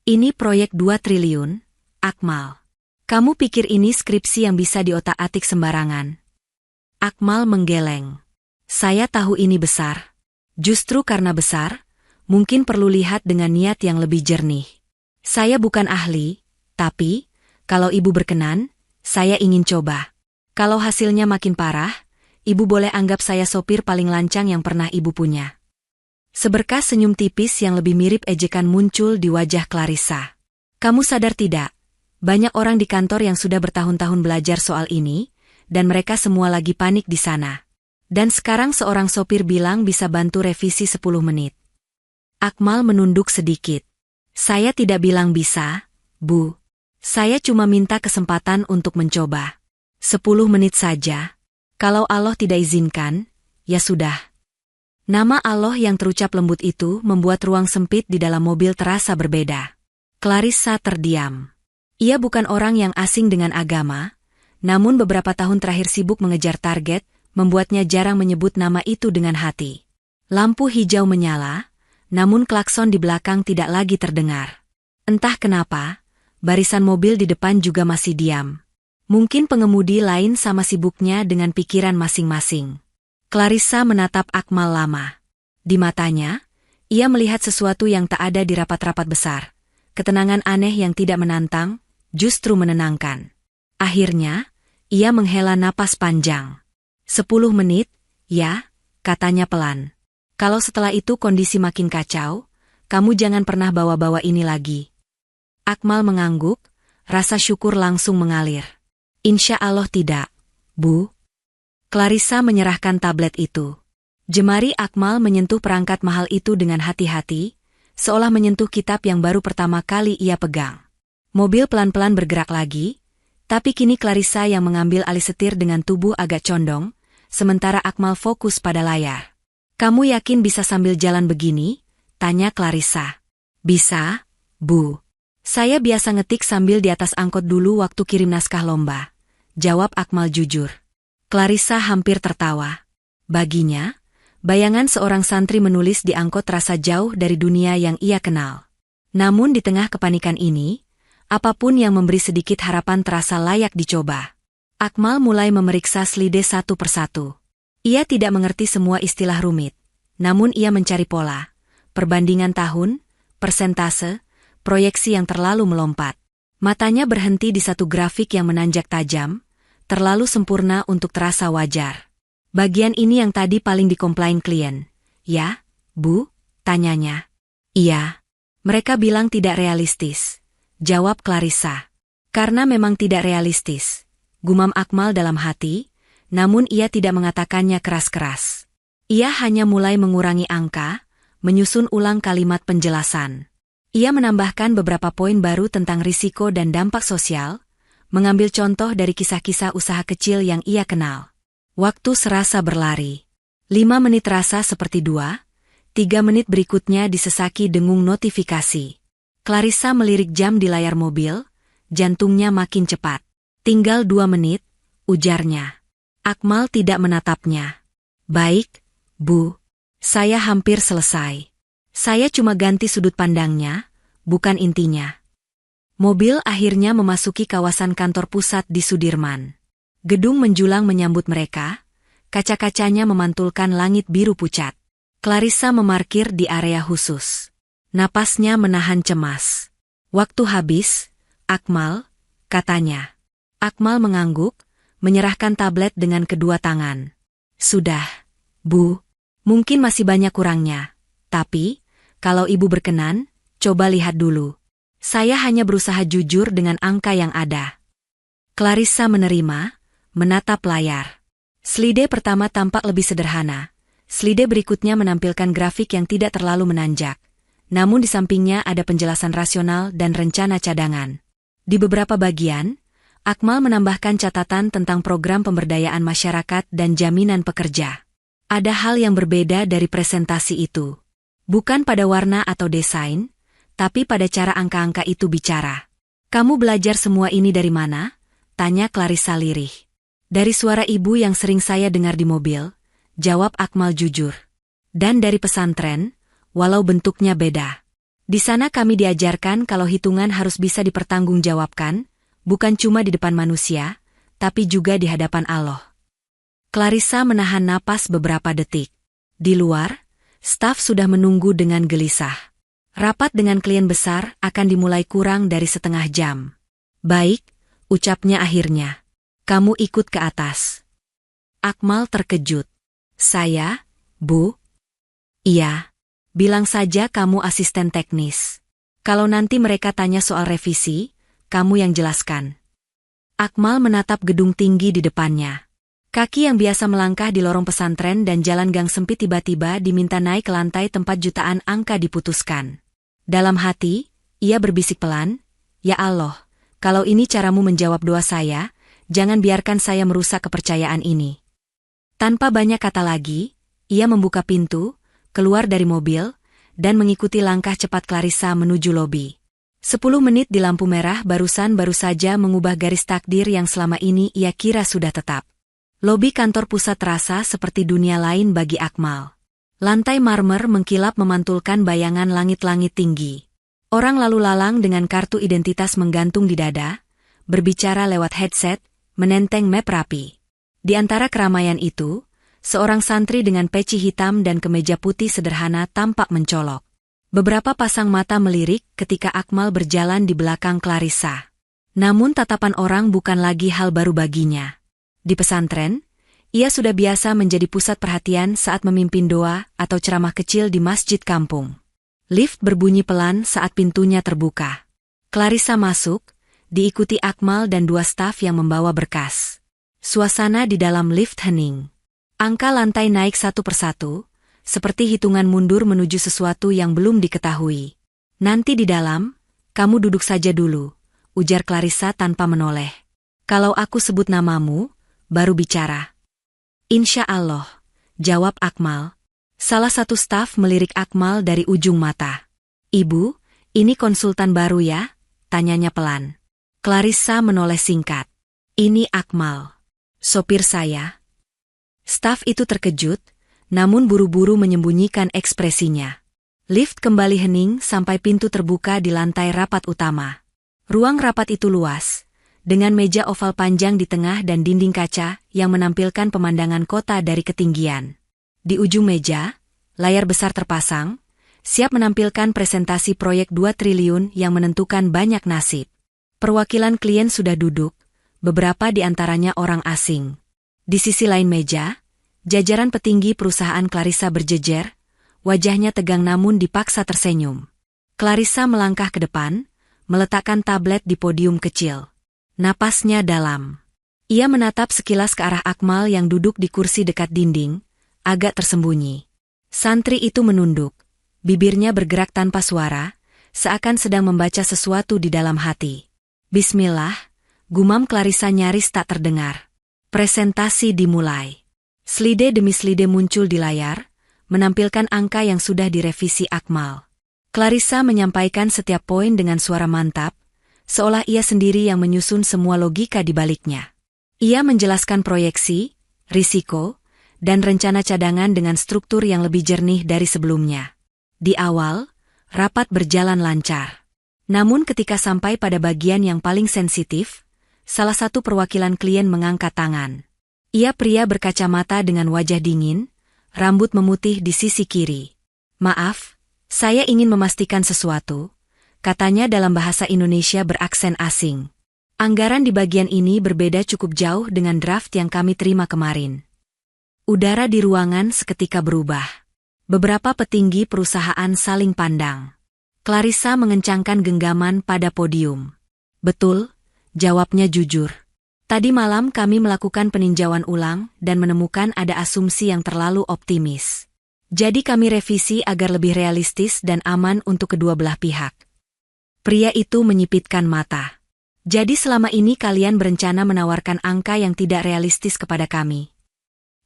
Ini proyek 2 triliun, Akmal. Kamu pikir ini skripsi yang bisa diotak-atik sembarangan?" Akmal menggeleng. "Saya tahu ini besar. Justru karena besar, mungkin perlu lihat dengan niat yang lebih jernih. Saya bukan ahli, tapi, kalau ibu berkenan, saya ingin coba. Kalau hasilnya makin parah, ibu boleh anggap saya sopir paling lancang yang pernah ibu punya." Seberkas senyum tipis yang lebih mirip ejekan muncul di wajah Clarissa. "Kamu sadar tidak? Banyak orang di kantor yang sudah bertahun-tahun belajar soal ini, dan mereka semua lagi panik di sana. Dan sekarang seorang sopir bilang bisa bantu revisi 10 menit. Akmal menunduk sedikit. "Saya tidak bilang bisa, Bu. Saya cuma minta kesempatan untuk mencoba. 10 menit saja. Kalau Allah tidak izinkan, ya sudah." Nama Allah yang terucap lembut itu membuat ruang sempit di dalam mobil terasa berbeda. Clarissa terdiam. Ia bukan orang yang asing dengan agama, namun beberapa tahun terakhir sibuk mengejar target, membuatnya jarang menyebut nama itu dengan hati. Lampu hijau menyala, namun klakson di belakang tidak lagi terdengar. Entah kenapa, barisan mobil di depan juga masih diam. Mungkin pengemudi lain sama sibuknya dengan pikiran masing-masing. Clarissa menatap Akmal lama. Di matanya, ia melihat sesuatu yang tak ada di rapat-rapat besar. Ketenangan aneh yang tidak menantang, justru menenangkan. Akhirnya, ia menghela napas panjang. 10 menit, ya, katanya pelan. Kalau setelah itu kondisi makin kacau, kamu jangan pernah bawa-bawa ini lagi. Akmal mengangguk, rasa syukur langsung mengalir. Insya Allah tidak, Bu. Clarissa menyerahkan tablet itu. Jemari Akmal menyentuh perangkat mahal itu dengan hati-hati, seolah menyentuh kitab yang baru pertama kali ia pegang. Mobil pelan-pelan bergerak lagi, tapi kini Clarissa yang mengambil alih setir dengan tubuh agak condong, sementara Akmal fokus pada layar. Kamu yakin bisa sambil jalan begini? Tanya Clarissa. Bisa, Bu. Saya biasa ngetik sambil di atas angkot dulu waktu kirim naskah lomba. Jawab Akmal jujur. Clarissa hampir tertawa. Baginya, bayangan seorang santri menulis di angkot terasa jauh dari dunia yang ia kenal. Namun di tengah kepanikan ini, apapun yang memberi sedikit harapan terasa layak dicoba. Akmal mulai memeriksa slide satu persatu. Ia tidak mengerti semua istilah rumit, namun ia mencari pola, perbandingan tahun, persentase, proyeksi yang terlalu melompat. Matanya berhenti di satu grafik yang menanjak tajam, terlalu sempurna untuk terasa wajar. Bagian ini yang tadi paling dikomplain klien. Ya, Bu? Tanyanya. Iya. Mereka bilang tidak realistis. Jawab Clarissa. Karena memang tidak realistis. Gumam Akmal dalam hati, namun ia tidak mengatakannya keras-keras. Ia hanya mulai mengurangi angka, menyusun ulang kalimat penjelasan. Ia menambahkan beberapa poin baru tentang risiko dan dampak sosial, mengambil contoh dari kisah-kisah usaha kecil yang ia kenal. Waktu serasa berlari. 5 menit terasa seperti 3 menit berikutnya disesaki dengung notifikasi. Clarissa melirik jam di layar mobil, jantungnya makin cepat. Tinggal 2 menit, ujarnya. Akmal tidak menatapnya. Baik, Bu. Saya hampir selesai. Saya cuma ganti sudut pandangnya, bukan intinya. Mobil akhirnya memasuki kawasan kantor pusat di Sudirman. Gedung menjulang menyambut mereka, kaca-kacanya memantulkan langit biru pucat. Clarissa memarkir di area khusus. Napasnya menahan cemas. Waktu habis, Akmal, katanya. Akmal mengangguk, menyerahkan tablet dengan kedua tangan. Sudah, Bu. Mungkin masih banyak kurangnya. Tapi, kalau Ibu berkenan, coba lihat dulu. Saya hanya berusaha jujur dengan angka yang ada. Clarissa menerima, menatap layar. Slide pertama tampak lebih sederhana. Slide berikutnya menampilkan grafik yang tidak terlalu menanjak. Namun di sampingnya ada penjelasan rasional dan rencana cadangan. Di beberapa bagian, Akmal menambahkan catatan tentang program pemberdayaan masyarakat dan jaminan pekerja. Ada hal yang berbeda dari presentasi itu. Bukan pada warna atau desain, tapi pada cara angka-angka itu bicara. Kamu belajar semua ini dari mana? Tanya Clarissa lirih. Dari suara ibu yang sering saya dengar di mobil, jawab Akmal jujur. Dan dari pesantren, walau bentuknya beda. Di sana kami diajarkan kalau hitungan harus bisa dipertanggungjawabkan, bukan cuma di depan manusia, tapi juga di hadapan Allah. Clarissa menahan napas beberapa detik. Di luar, staf sudah menunggu dengan gelisah. Rapat dengan klien besar akan dimulai kurang dari setengah jam. Baik, ucapnya akhirnya. Kamu ikut ke atas. Akmal terkejut. Saya, Bu? Iya. Bilang saja kamu asisten teknis. Kalau nanti mereka tanya soal revisi, kamu yang jelaskan. Akmal menatap gedung tinggi di depannya. Kaki yang biasa melangkah di lorong pesantren dan jalan gang sempit tiba-tiba diminta naik ke lantai tempat jutaan angka diputuskan. Dalam hati, ia berbisik pelan, Ya Allah, kalau ini caramu menjawab doa saya, jangan biarkan saya merusak kepercayaan ini. Tanpa banyak kata lagi, ia membuka pintu, keluar dari mobil, dan mengikuti langkah cepat Clarissa menuju lobi. 10 menit di lampu merah baru saja mengubah garis takdir yang selama ini ia kira sudah tetap. Lobi kantor pusat terasa seperti dunia lain bagi Akmal. Lantai marmer mengkilap memantulkan bayangan langit-langit tinggi. Orang lalu lalang dengan kartu identitas menggantung di dada, berbicara lewat headset, menenteng map rapi. Di antara keramaian itu, seorang santri dengan peci hitam dan kemeja putih sederhana tampak mencolok. Beberapa pasang mata melirik ketika Akmal berjalan di belakang Clarissa. Namun tatapan orang bukan lagi hal baru baginya. Di pesantren, ia sudah biasa menjadi pusat perhatian saat memimpin doa atau ceramah kecil di masjid kampung. Lift berbunyi pelan saat pintunya terbuka. Clarissa masuk, diikuti Akmal dan 2 staf yang membawa berkas. Suasana di dalam lift hening. Angka lantai naik satu persatu, seperti hitungan mundur menuju sesuatu yang belum diketahui. Nanti di dalam, kamu duduk saja dulu, ujar Clarissa tanpa menoleh. Kalau aku sebut namamu, baru bicara. Insya Allah, jawab Akmal. Salah satu staf melirik Akmal dari ujung mata. "Ibu, ini konsultan baru ya?" tanyanya pelan. Clarissa menoleh singkat. "Ini Akmal, sopir saya." Staf itu terkejut, namun buru-buru menyembunyikan ekspresinya. Lift kembali hening sampai pintu terbuka di lantai rapat utama. Ruang rapat itu luas, dengan meja oval panjang di tengah dan dinding kaca yang menampilkan pemandangan kota dari ketinggian. Di ujung meja, layar besar terpasang, siap menampilkan presentasi proyek 2 triliun yang menentukan banyak nasib. Perwakilan klien sudah duduk, beberapa di antaranya orang asing. Di sisi lain meja, jajaran petinggi perusahaan Clarissa berjejer, wajahnya tegang namun dipaksa tersenyum. Clarissa melangkah ke depan, meletakkan tablet di podium kecil. Napasnya dalam. Ia menatap sekilas ke arah Akmal yang duduk di kursi dekat dinding, agak tersembunyi. Santri itu menunduk, bibirnya bergerak tanpa suara, seakan sedang membaca sesuatu di dalam hati. "Bismillah," gumam Clarissa nyaris tak terdengar. Presentasi dimulai. Slide demi slide muncul di layar, menampilkan angka yang sudah direvisi Akmal. Clarissa menyampaikan setiap poin dengan suara mantap, seolah ia sendiri yang menyusun semua logika di baliknya. Ia menjelaskan proyeksi, risiko, dan rencana cadangan dengan struktur yang lebih jernih dari sebelumnya. Di awal, rapat berjalan lancar. Namun ketika sampai pada bagian yang paling sensitif, salah satu perwakilan klien mengangkat tangan. Ia pria berkacamata dengan wajah dingin, rambut memutih di sisi kiri. "Maaf, saya ingin memastikan sesuatu," katanya dalam bahasa Indonesia beraksen asing. "Anggaran di bagian ini berbeda cukup jauh dengan draft yang kami terima kemarin." Udara di ruangan seketika berubah. Beberapa petinggi perusahaan saling pandang. Clarissa mengencangkan genggaman pada podium. "Betul," jawabnya jujur. "Tadi malam kami melakukan peninjauan ulang dan menemukan ada asumsi yang terlalu optimis. Jadi kami revisi agar lebih realistis dan aman untuk kedua belah pihak." Pria itu menyipitkan mata. "Jadi selama ini kalian berencana menawarkan angka yang tidak realistis kepada kami?"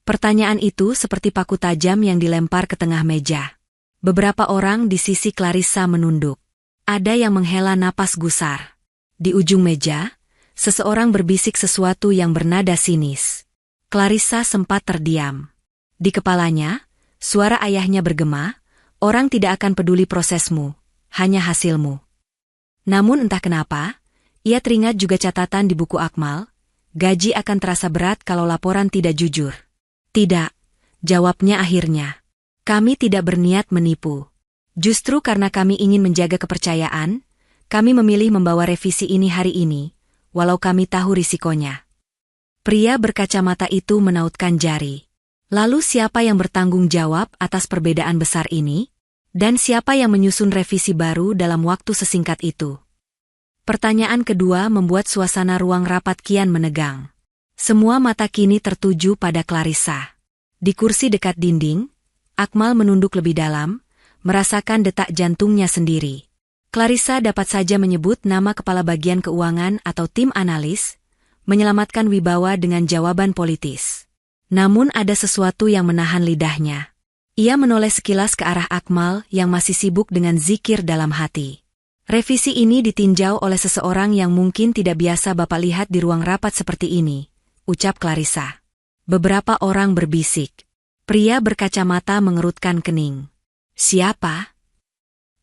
Pertanyaan itu seperti paku tajam yang dilempar ke tengah meja. Beberapa orang di sisi Clarissa menunduk. Ada yang menghela napas gusar. Di ujung meja, seseorang berbisik sesuatu yang bernada sinis. Clarissa sempat terdiam. Di kepalanya, suara ayahnya bergema, "Orang tidak akan peduli prosesmu, hanya hasilmu." Namun entah kenapa, ia teringat juga catatan di buku Akmal, gaji akan terasa berat kalau laporan tidak jujur. "Tidak," jawabnya akhirnya. "Kami tidak berniat menipu. Justru karena kami ingin menjaga kepercayaan, kami memilih membawa revisi ini hari ini, walau kami tahu risikonya." Pria berkacamata itu menautkan jari. "Lalu siapa yang bertanggung jawab atas perbedaan besar ini? Dan siapa yang menyusun revisi baru dalam waktu sesingkat itu?" Pertanyaan kedua membuat suasana ruang rapat kian menegang. Semua mata kini tertuju pada Clarissa. Di kursi dekat dinding, Akmal menunduk lebih dalam, merasakan detak jantungnya sendiri. Clarissa dapat saja menyebut nama kepala bagian keuangan atau tim analis, menyelamatkan wibawa dengan jawaban politis. Namun ada sesuatu yang menahan lidahnya. Ia menoleh sekilas ke arah Akmal yang masih sibuk dengan zikir dalam hati. "Revisi ini ditinjau oleh seseorang yang mungkin tidak biasa Bapak lihat di ruang rapat seperti ini," ucap Clarissa. Beberapa orang berbisik. Pria berkacamata mengerutkan kening. "Siapa?"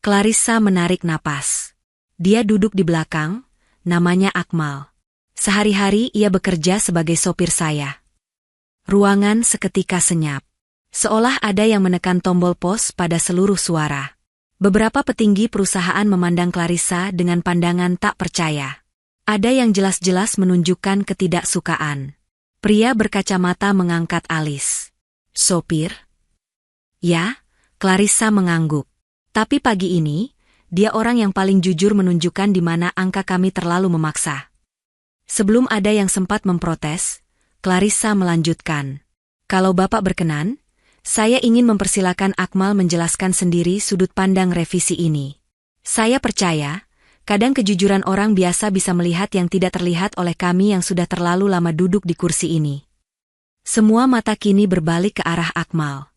Clarissa menarik napas. Dia duduk di belakang, namanya Akmal. "Sehari-hari ia bekerja sebagai sopir saya." Ruangan seketika senyap. Seolah ada yang menekan tombol pos pada seluruh suara. Beberapa petinggi perusahaan memandang Clarissa dengan pandangan tak percaya. Ada yang jelas-jelas menunjukkan ketidaksukaan. Pria berkacamata mengangkat alis. "Sopir?" "Ya," Clarissa mengangguk. "Tapi pagi ini, dia orang yang paling jujur menunjukkan di mana angka kami terlalu memaksa." Sebelum ada yang sempat memprotes, Clarissa melanjutkan. "Kalau Bapak berkenan, saya ingin mempersilakan Akmal menjelaskan sendiri sudut pandang revisi ini. Saya percaya, kadang kejujuran orang biasa bisa melihat yang tidak terlihat oleh kami yang sudah terlalu lama duduk di kursi ini." Semua mata kini berbalik ke arah Akmal.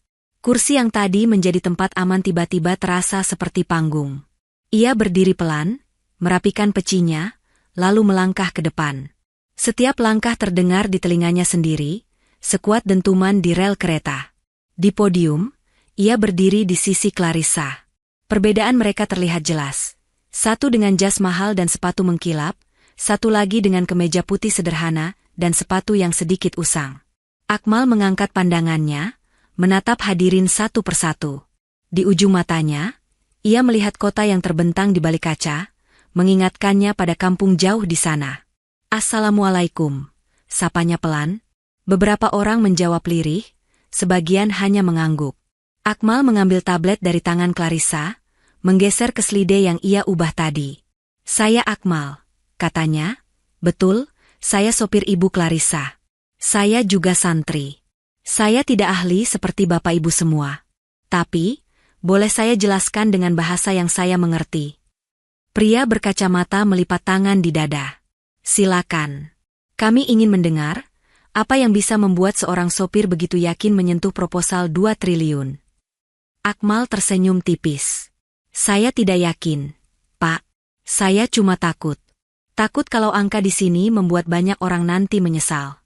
Kursi yang tadi menjadi tempat aman tiba-tiba terasa seperti panggung. Ia berdiri pelan, merapikan pecinya, lalu melangkah ke depan. Setiap langkah terdengar di telinganya sendiri, sekuat dentuman di rel kereta. Di podium, ia berdiri di sisi Clarissa. Perbedaan mereka terlihat jelas. Satu dengan jas mahal dan sepatu mengkilap, satu lagi dengan kemeja putih sederhana dan sepatu yang sedikit usang. Akmal mengangkat pandangannya, menatap hadirin satu persatu. Di ujung matanya, ia melihat kota yang terbentang di balik kaca, mengingatkannya pada kampung jauh di sana. "Assalamualaikum," sapanya pelan. Beberapa orang menjawab lirih, sebagian hanya mengangguk. Akmal mengambil tablet dari tangan Clarissa, menggeser ke slide yang ia ubah tadi. "Saya Akmal," katanya. "Betul, saya sopir Ibu Clarissa. Saya juga santri. Saya tidak ahli seperti Bapak Ibu semua. Tapi, boleh saya jelaskan dengan bahasa yang saya mengerti?" Pria berkacamata melipat tangan di dada. "Silakan. Kami ingin mendengar, apa yang bisa membuat seorang sopir begitu yakin menyentuh proposal 2 triliun. Akmal tersenyum tipis. "Saya tidak yakin, Pak. Saya cuma takut. Takut kalau angka di sini membuat banyak orang nanti menyesal."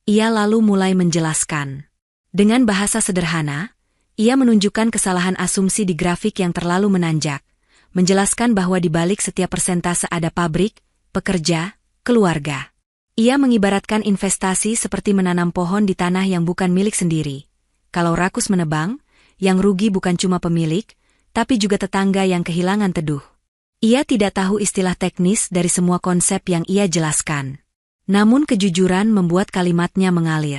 Ia lalu mulai menjelaskan. Dengan bahasa sederhana, ia menunjukkan kesalahan asumsi di grafik yang terlalu menanjak, menjelaskan bahwa di balik setiap persentase ada pabrik, pekerja, keluarga. Ia mengibaratkan investasi seperti menanam pohon di tanah yang bukan milik sendiri. Kalau rakus menebang, yang rugi bukan cuma pemilik, tapi juga tetangga yang kehilangan teduh. Ia tidak tahu istilah teknis dari semua konsep yang ia jelaskan. Namun kejujuran membuat kalimatnya mengalir.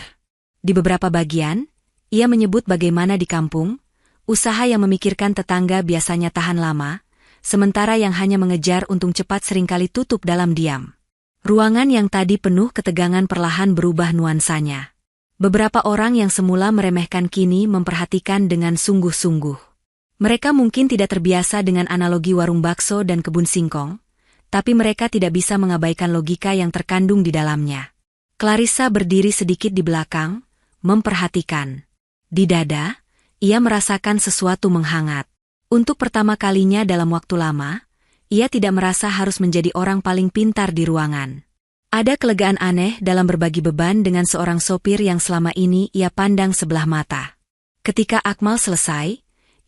Di beberapa bagian, ia menyebut bagaimana di kampung, usaha yang memikirkan tetangga biasanya tahan lama, sementara yang hanya mengejar untung cepat seringkali tutup dalam diam. Ruangan yang tadi penuh ketegangan perlahan berubah nuansanya. Beberapa orang yang semula meremehkan kini memperhatikan dengan sungguh-sungguh. Mereka mungkin tidak terbiasa dengan analogi warung bakso dan kebun singkong, tapi mereka tidak bisa mengabaikan logika yang terkandung di dalamnya. Clarissa berdiri sedikit di belakang, memperhatikan. Di dada, ia merasakan sesuatu menghangat. Untuk pertama kalinya dalam waktu lama, ia tidak merasa harus menjadi orang paling pintar di ruangan. Ada kelegaan aneh dalam berbagi beban dengan seorang sopir yang selama ini ia pandang sebelah mata. Ketika Akmal selesai,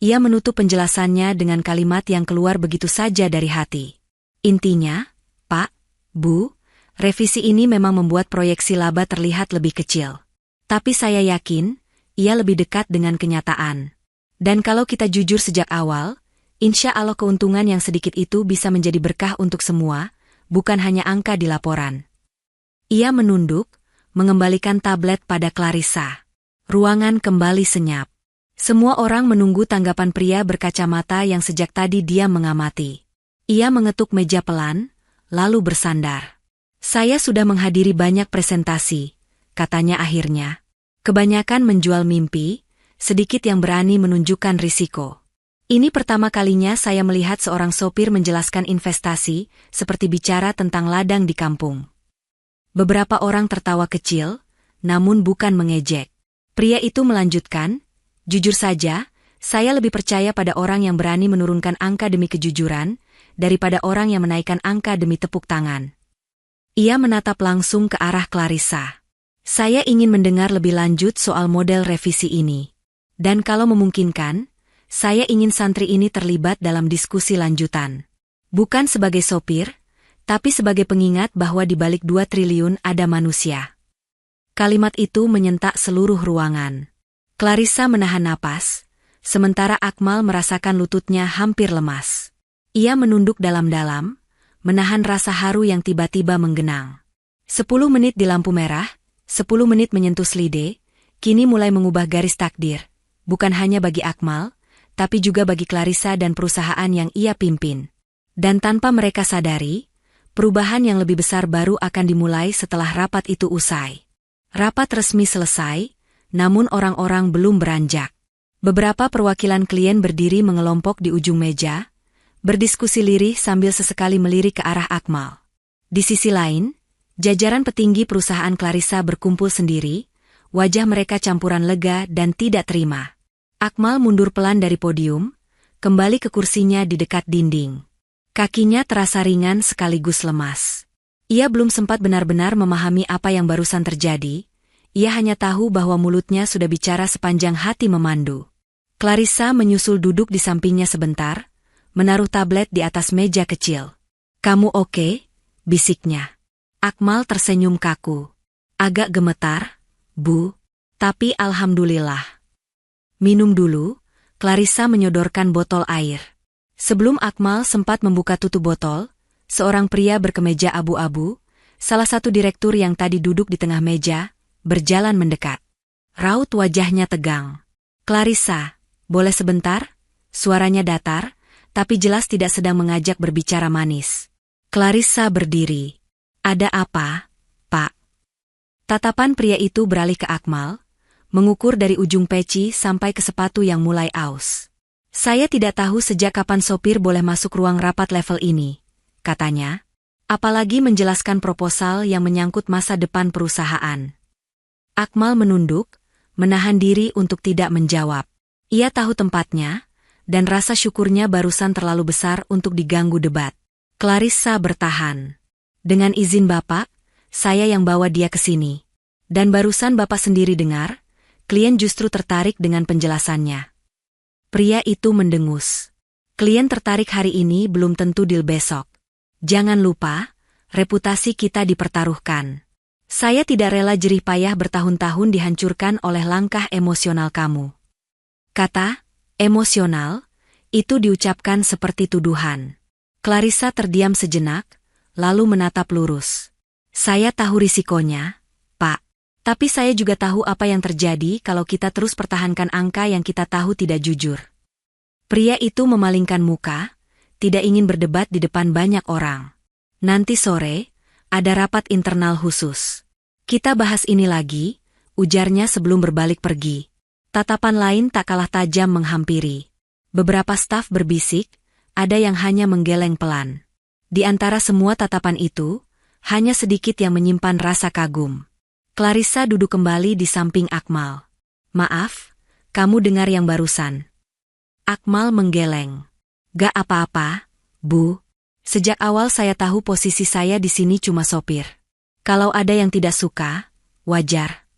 ia menutup penjelasannya dengan kalimat yang keluar begitu saja dari hati. "Intinya, Pak, Bu, revisi ini memang membuat proyeksi laba terlihat lebih kecil. Tapi saya yakin, ia lebih dekat dengan kenyataan. Dan kalau kita jujur sejak awal, insya Allah keuntungan yang sedikit itu bisa menjadi berkah untuk semua, bukan hanya angka di laporan." Ia menunduk, mengembalikan tablet pada Clarissa. Ruangan kembali senyap. Semua orang menunggu tanggapan pria berkacamata yang sejak tadi diam mengamati. Ia mengetuk meja pelan, lalu bersandar. "Saya sudah menghadiri banyak presentasi," katanya akhirnya. "Kebanyakan menjual mimpi, sedikit yang berani menunjukkan risiko. Ini pertama kalinya saya melihat seorang sopir menjelaskan investasi, seperti bicara tentang ladang di kampung." Beberapa orang tertawa kecil, namun bukan mengejek. Pria itu melanjutkan, "Jujur saja, saya lebih percaya pada orang yang berani menurunkan angka demi kejujuran, daripada orang yang menaikkan angka demi tepuk tangan." Ia menatap langsung ke arah Clarissa. "Saya ingin mendengar lebih lanjut soal model revisi ini. Dan kalau memungkinkan, saya ingin santri ini terlibat dalam diskusi lanjutan. Bukan sebagai sopir, tapi sebagai pengingat bahwa di balik 2 triliun ada manusia." Kalimat itu menyentak seluruh ruangan. Clarissa menahan napas, sementara Akmal merasakan lututnya hampir lemas. Ia menunduk dalam-dalam, menahan rasa haru yang tiba-tiba menggenang. 10 menit di lampu merah, 10 menit menyentuh slide, kini mulai mengubah garis takdir, bukan hanya bagi Akmal, tapi juga bagi Clarissa dan perusahaan yang ia pimpin. Dan tanpa mereka sadari, perubahan yang lebih besar baru akan dimulai setelah rapat itu usai. Rapat resmi selesai, namun orang-orang belum beranjak. Beberapa perwakilan klien berdiri mengelompok di ujung meja, berdiskusi lirih sambil sesekali melirik ke arah Akmal. Di sisi lain, jajaran petinggi perusahaan Clarissa berkumpul sendiri, wajah mereka campuran lega dan tidak terima. Akmal mundur pelan dari podium, kembali ke kursinya di dekat dinding. Kakinya terasa ringan sekaligus lemas. Ia belum sempat benar-benar memahami apa yang barusan terjadi. Ia hanya tahu bahwa mulutnya sudah bicara sepanjang hati memandu. Clarissa menyusul duduk di sampingnya sebentar, menaruh tablet di atas meja kecil. "Kamu oke?" bisiknya. Akmal tersenyum kaku. "Agak gemetar, Bu, tapi alhamdulillah." "Minum dulu." Clarissa menyodorkan botol air. Sebelum Akmal sempat membuka tutup botol, seorang pria berkemeja abu-abu, salah satu direktur yang tadi duduk di tengah meja, berjalan mendekat. Raut wajahnya tegang. "Clarissa, boleh sebentar?" Suaranya datar, tapi jelas tidak sedang mengajak berbicara manis. Clarissa berdiri. "Ada apa, Pak?" Tatapan pria itu beralih ke Akmal, mengukur dari ujung peci sampai ke sepatu yang mulai aus. "Saya tidak tahu sejak kapan sopir boleh masuk ruang rapat level ini," katanya. "Apalagi menjelaskan proposal yang menyangkut masa depan perusahaan." Akmal menunduk, menahan diri untuk tidak menjawab. Ia tahu tempatnya, dan rasa syukurnya barusan terlalu besar untuk diganggu debat. Clarissa bertahan. "Dengan izin Bapak, saya yang bawa dia ke sini. Dan barusan Bapak sendiri dengar, klien justru tertarik dengan penjelasannya." Pria itu mendengus. "Klien tertarik hari ini belum tentu deal besok. Jangan lupa, reputasi kita dipertaruhkan. Saya tidak rela jerih payah bertahun-tahun dihancurkan oleh langkah emosional kamu." Kata emosional itu diucapkan seperti tuduhan. Clarissa terdiam sejenak, lalu menatap lurus. "Saya tahu risikonya, Pak. Tapi saya juga tahu apa yang terjadi kalau kita terus pertahankan angka yang kita tahu tidak jujur." Pria itu memalingkan muka, tidak ingin berdebat di depan banyak orang. "Nanti sore, ada rapat internal khusus. Kita bahas ini lagi," ujarnya sebelum berbalik pergi. Tatapan lain tak kalah tajam menghampiri. Beberapa staf berbisik, ada yang hanya menggeleng pelan. Di antara semua tatapan itu, hanya sedikit yang menyimpan rasa kagum. Clarissa duduk kembali di samping Akmal. "Maaf, kamu dengar yang barusan?" Akmal menggeleng. "Gak apa-apa, Bu. Sejak awal saya tahu posisi saya di sini cuma sopir. Kalau ada yang tidak suka, wajar.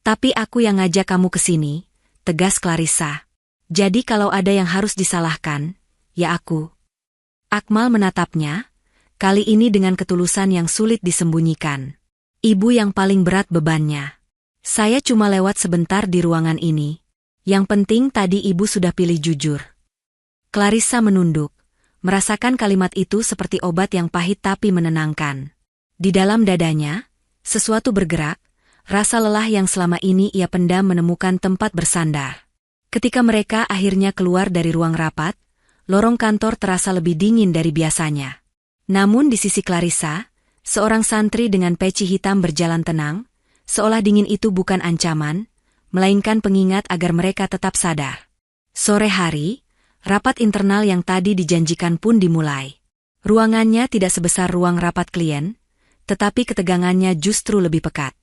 Tapi aku yang ngajak kamu ke sini," tegas Clarissa. "Jadi kalau ada yang harus disalahkan, ya aku." Akmal menatapnya, kali ini dengan ketulusan yang sulit disembunyikan. "Ibu yang paling berat bebannya. Saya cuma lewat sebentar di ruangan ini. Yang penting tadi ibu sudah pilih jujur." Clarissa menunduk, merasakan kalimat itu seperti obat yang pahit tapi menenangkan. Di dalam dadanya, sesuatu bergerak, rasa lelah yang selama ini ia pendam menemukan tempat bersandar. Ketika mereka akhirnya keluar dari ruang rapat, lorong kantor terasa lebih dingin dari biasanya. Namun di sisi Clarissa, seorang santri dengan peci hitam berjalan tenang, seolah dingin itu bukan ancaman, melainkan pengingat agar mereka tetap sadar. Sore hari, rapat internal yang tadi dijanjikan pun dimulai. Ruangannya tidak sebesar ruang rapat klien, tetapi ketegangannya justru lebih pekat.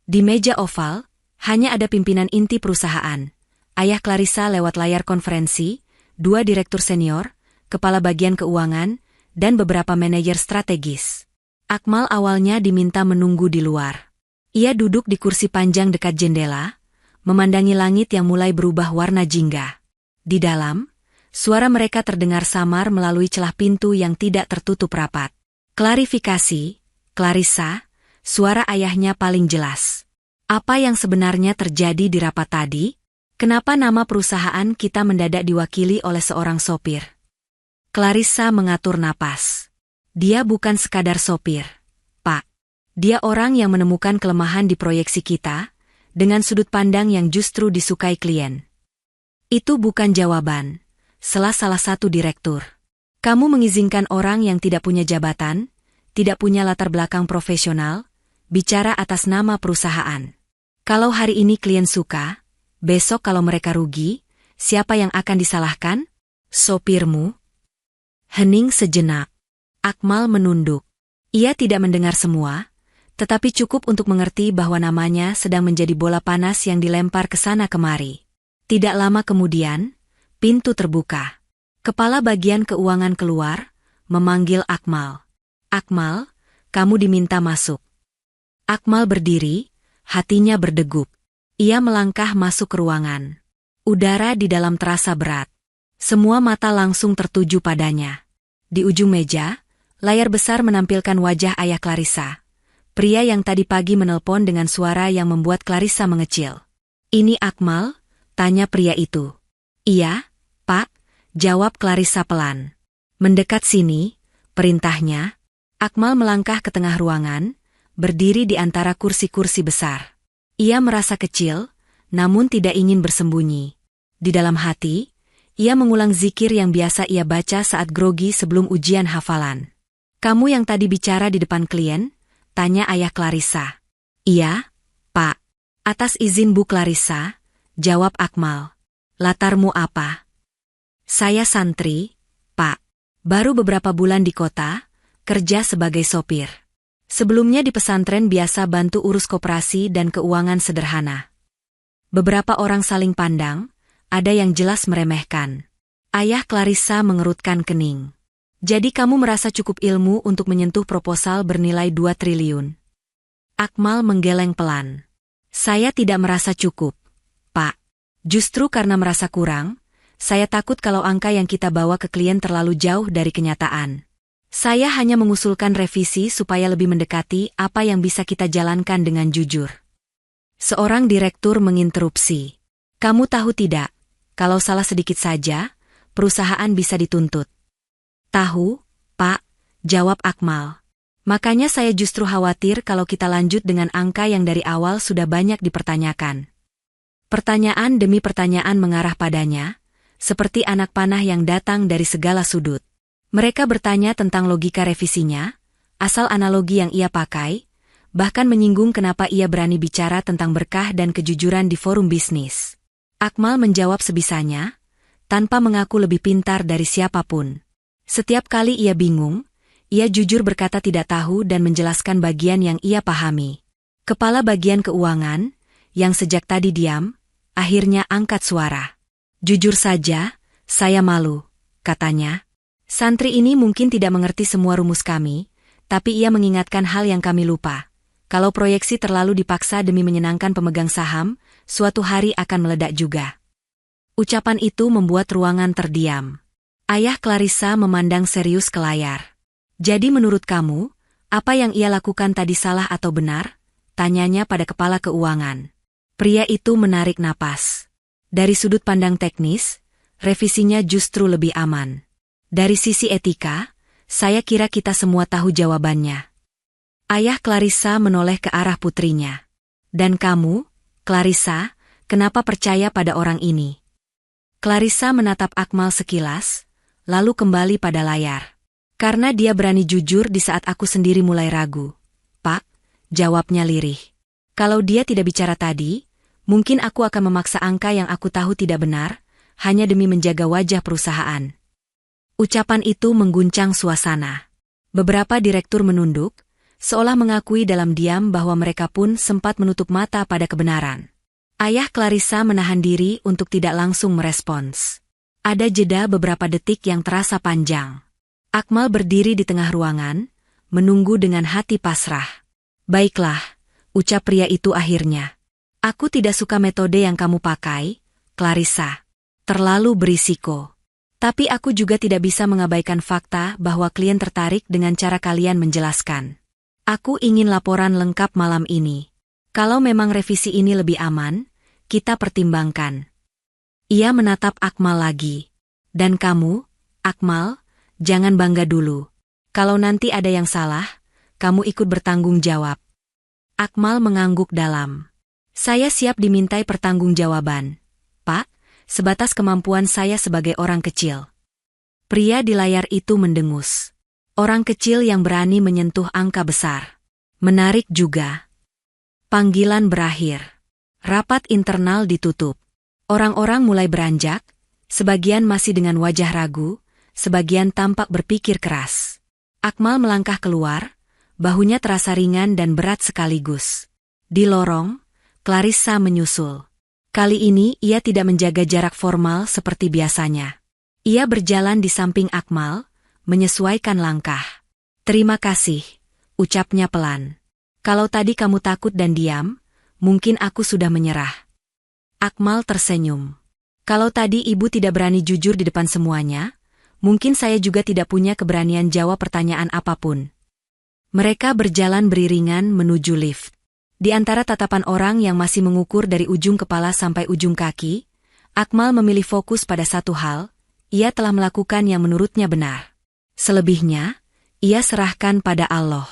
Di meja oval, hanya ada pimpinan inti perusahaan, ayah Clarissa lewat layar konferensi, 2 direktur senior, kepala bagian keuangan, dan beberapa manajer strategis. Akmal awalnya diminta menunggu di luar. Ia duduk di kursi panjang dekat jendela, memandangi langit yang mulai berubah warna jingga. Di dalam, suara mereka terdengar samar melalui celah pintu yang tidak tertutup rapat. "Klarifikasi, Clarissa," suara ayahnya paling jelas. "Apa yang sebenarnya terjadi di rapat tadi? Kenapa nama perusahaan kita mendadak diwakili oleh seorang sopir?" Clarissa mengatur napas. "Dia bukan sekadar sopir, Pak. Dia orang yang menemukan kelemahan di proyeksi kita, dengan sudut pandang yang justru disukai klien." "Itu bukan jawaban," sela salah satu direktur. "Kamu mengizinkan orang yang tidak punya jabatan, tidak punya latar belakang profesional, bicara atas nama perusahaan. Kalau hari ini klien suka, besok kalau mereka rugi, siapa yang akan disalahkan? Sopirmu?" Hening sejenak. Akmal menunduk. Ia tidak mendengar semua, tetapi cukup untuk mengerti bahwa namanya sedang menjadi bola panas yang dilempar ke sana kemari. Tidak lama kemudian, pintu terbuka. Kepala bagian keuangan keluar, memanggil Akmal. Akmal, kamu diminta masuk. Akmal berdiri, hatinya berdegup. Ia melangkah masuk ke ruangan. Udara di dalam terasa berat. Semua mata langsung tertuju padanya. Di ujung meja, layar besar menampilkan wajah ayah Clarissa. Pria yang tadi pagi menelpon dengan suara yang membuat Clarissa mengecil. "Ini Akmal?" tanya pria itu. "Iya, Pak," jawab Clarissa pelan. "Mendekat sini," perintahnya. Akmal melangkah ke tengah ruangan, berdiri di antara kursi-kursi besar. Ia merasa kecil, namun tidak ingin bersembunyi. Di dalam hati, ia mengulang zikir yang biasa ia baca saat grogi sebelum ujian hafalan. "Kamu yang tadi bicara di depan klien?" tanya ayah Clarissa. "Iya, Pak." "Atas izin Bu Clarissa," jawab Akmal. "Latarmu apa?" "Saya santri, Pak. Baru beberapa bulan di kota, kerja sebagai sopir. Sebelumnya di pesantren biasa bantu urus koperasi dan keuangan sederhana." Beberapa orang saling pandang, ada yang jelas meremehkan. Ayah Clarissa mengerutkan kening. "Jadi kamu merasa cukup ilmu untuk menyentuh proposal bernilai 2 triliun? Akmal menggeleng pelan. "Saya tidak merasa cukup, Pak. Justru karena merasa kurang, saya takut kalau angka yang kita bawa ke klien terlalu jauh dari kenyataan. Saya hanya mengusulkan revisi supaya lebih mendekati apa yang bisa kita jalankan dengan jujur." Seorang direktur menginterupsi. "Kamu tahu tidak, kalau salah sedikit saja, perusahaan bisa dituntut." "Tahu, Pak," jawab Akmal. "Makanya saya justru khawatir kalau kita lanjut dengan angka yang dari awal sudah banyak dipertanyakan." Pertanyaan demi pertanyaan mengarah padanya, seperti anak panah yang datang dari segala sudut. Mereka bertanya tentang logika revisinya, asal analogi yang ia pakai, bahkan menyinggung kenapa ia berani bicara tentang berkah dan kejujuran di forum bisnis. Akmal menjawab sebisanya, tanpa mengaku lebih pintar dari siapapun. Setiap kali ia bingung, ia jujur berkata tidak tahu dan menjelaskan bagian yang ia pahami. Kepala bagian keuangan, yang sejak tadi diam, akhirnya angkat suara. "Jujur saja, saya malu," katanya. "Santri ini mungkin tidak mengerti semua rumus kami, tapi ia mengingatkan hal yang kami lupa. Kalau proyeksi terlalu dipaksa demi menyenangkan pemegang saham, suatu hari akan meledak juga." Ucapan itu membuat ruangan terdiam. Ayah Clarissa memandang serius ke layar. "Jadi menurut kamu, apa yang ia lakukan tadi salah atau benar?" tanyanya pada kepala keuangan. Pria itu menarik napas. "Dari sudut pandang teknis, revisinya justru lebih aman. Dari sisi etika, saya kira kita semua tahu jawabannya." Ayah Clarissa menoleh ke arah putrinya. "Dan kamu, Clarissa, kenapa percaya pada orang ini?" Clarissa menatap Akmal sekilas, lalu kembali pada layar. "Karena dia berani jujur di saat aku sendiri mulai ragu, Pak," jawabnya lirih. "Kalau dia tidak bicara tadi, mungkin aku akan memaksa angka yang aku tahu tidak benar, hanya demi menjaga wajah perusahaan." Ucapan itu mengguncang suasana. Beberapa direktur menunduk, seolah mengakui dalam diam bahwa mereka pun sempat menutup mata pada kebenaran. Ayah Clarissa menahan diri untuk tidak langsung merespons. Ada jeda beberapa detik yang terasa panjang. Akmal berdiri di tengah ruangan, menunggu dengan hati pasrah. "Baiklah," ucap pria itu akhirnya. "Aku tidak suka metode yang kamu pakai, Clarissa. Terlalu berisiko. Tapi aku juga tidak bisa mengabaikan fakta bahwa klien tertarik dengan cara kalian menjelaskan. Aku ingin laporan lengkap malam ini. Kalau memang revisi ini lebih aman, kita pertimbangkan." Ia menatap Akmal lagi. "Dan kamu, Akmal, jangan bangga dulu. Kalau nanti ada yang salah, kamu ikut bertanggung jawab." Akmal mengangguk dalam. "Saya siap dimintai pertanggungjawaban, Pak, sebatas kemampuan saya sebagai orang kecil." Pria di layar itu mendengus. Orang kecil yang berani menyentuh angka besar. Menarik juga. Panggilan berakhir. Rapat internal ditutup. Orang-orang mulai beranjak, sebagian masih dengan wajah ragu, sebagian tampak berpikir keras. Akmal melangkah keluar, bahunya terasa ringan dan berat sekaligus. Di lorong, Clarissa menyusul. Kali ini ia tidak menjaga jarak formal seperti biasanya. Ia berjalan di samping Akmal, menyesuaikan langkah. "Terima kasih," ucapnya pelan. "Kalau tadi kamu takut dan diam, mungkin aku sudah menyerah." Akmal tersenyum. "Kalau tadi ibu tidak berani jujur di depan semuanya, mungkin saya juga tidak punya keberanian jawab pertanyaan apapun." Mereka berjalan beriringan menuju lift. Di antara tatapan orang yang masih mengukur dari ujung kepala sampai ujung kaki, Akmal memilih fokus pada satu hal: ia telah melakukan yang menurutnya benar. Selebihnya, ia serahkan pada Allah.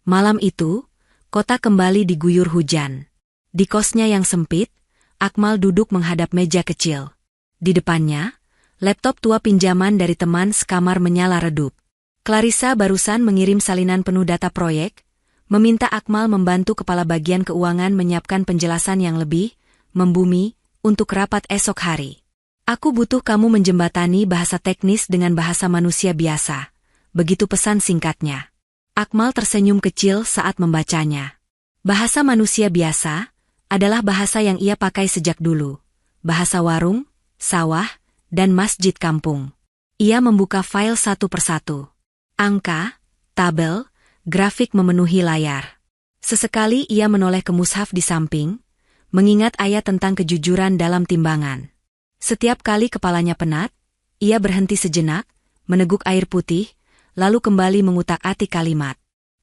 Malam itu, kota kembali diguyur hujan. Di kosnya yang sempit, Akmal duduk menghadap meja kecil. Di depannya, laptop tua pinjaman dari teman sekamar menyala redup. Clarissa barusan mengirim salinan penuh data proyek, meminta Akmal membantu kepala bagian keuangan menyiapkan penjelasan yang lebih membumi untuk rapat esok hari. "Aku butuh kamu menjembatani bahasa teknis dengan bahasa manusia biasa," begitu pesan singkatnya. Akmal tersenyum kecil saat membacanya. Bahasa manusia biasa adalah bahasa yang ia pakai sejak dulu. Bahasa warung, sawah, dan masjid kampung. Ia membuka file satu persatu. Angka, tabel, grafik memenuhi layar. Sesekali ia menoleh ke mushaf di samping, mengingat ayat tentang kejujuran dalam timbangan. Setiap kali kepalanya penat, ia berhenti sejenak, meneguk air putih, lalu kembali mengutak-atik kalimat.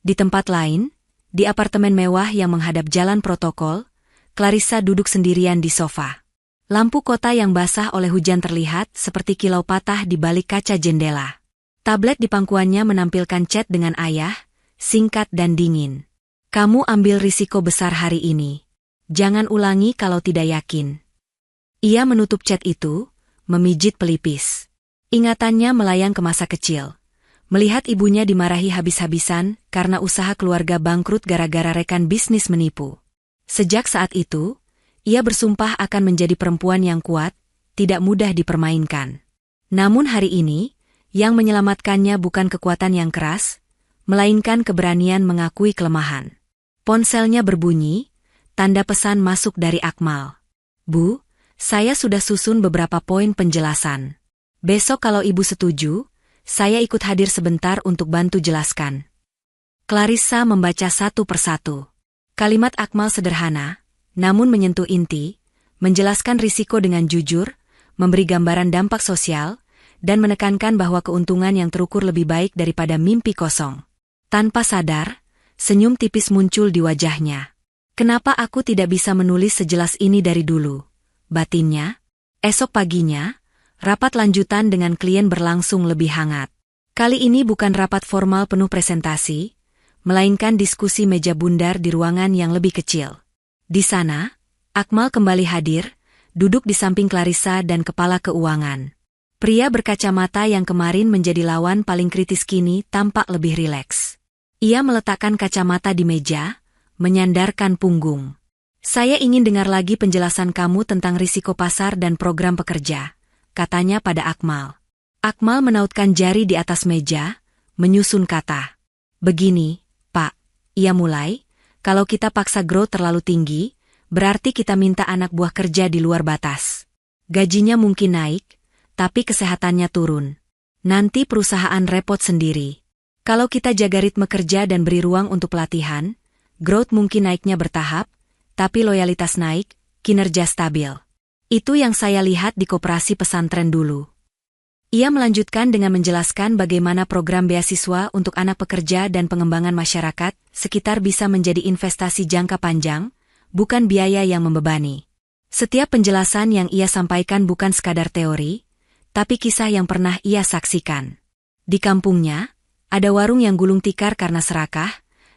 Di tempat lain, di apartemen mewah yang menghadap jalan protokol, Clarissa duduk sendirian di sofa. Lampu kota yang basah oleh hujan terlihat seperti kilau patah di balik kaca jendela. Tablet di pangkuannya menampilkan chat dengan ayah, singkat dan dingin. "Kamu ambil risiko besar hari ini. Jangan ulangi kalau tidak yakin." Ia menutup chat itu, memijit pelipis. Ingatannya melayang ke masa kecil. Melihat ibunya dimarahi habis-habisan karena usaha keluarga bangkrut gara-gara rekan bisnis menipu. Sejak saat itu, ia bersumpah akan menjadi perempuan yang kuat, tidak mudah dipermainkan. Namun hari ini, yang menyelamatkannya bukan kekuatan yang keras, melainkan keberanian mengakui kelemahan. Ponselnya berbunyi, tanda pesan masuk dari Akmal. "Bu, saya sudah susun beberapa poin penjelasan. Besok kalau ibu setuju, saya ikut hadir sebentar untuk bantu jelaskan." Clarissa membaca satu persatu. Kalimat Akmal sederhana, namun menyentuh inti, menjelaskan risiko dengan jujur, memberi gambaran dampak sosial, dan menekankan bahwa keuntungan yang terukur lebih baik daripada mimpi kosong. Tanpa sadar, senyum tipis muncul di wajahnya. "Kenapa aku tidak bisa menulis sejelas ini dari dulu?" batinnya. Esok paginya, rapat lanjutan dengan klien berlangsung lebih hangat. Kali ini bukan rapat formal penuh presentasi, melainkan diskusi meja bundar di ruangan yang lebih kecil. Di sana, Akmal kembali hadir, duduk di samping Clarissa dan kepala keuangan. Pria berkacamata yang kemarin menjadi lawan paling kritis kini tampak lebih rileks. Ia meletakkan kacamata di meja, menyandarkan punggung. "Saya ingin dengar lagi penjelasan kamu tentang risiko pasar dan program pekerja," katanya pada Akmal. Akmal menautkan jari di atas meja, menyusun kata. "Begini, Pak," ia mulai, "kalau kita paksa growth terlalu tinggi, berarti kita minta anak buah kerja di luar batas. Gajinya mungkin naik, tapi kesehatannya turun. Nanti perusahaan repot sendiri. Kalau kita jaga ritme kerja dan beri ruang untuk pelatihan, growth mungkin naiknya bertahap, tapi loyalitas naik, kinerja stabil. Itu yang saya lihat di koperasi pesantren dulu." Ia melanjutkan dengan menjelaskan bagaimana program beasiswa untuk anak pekerja dan pengembangan masyarakat sekitar bisa menjadi investasi jangka panjang, bukan biaya yang membebani. Setiap penjelasan yang ia sampaikan bukan sekadar teori, tapi kisah yang pernah ia saksikan. Di kampungnya, ada warung yang gulung tikar karena serakah,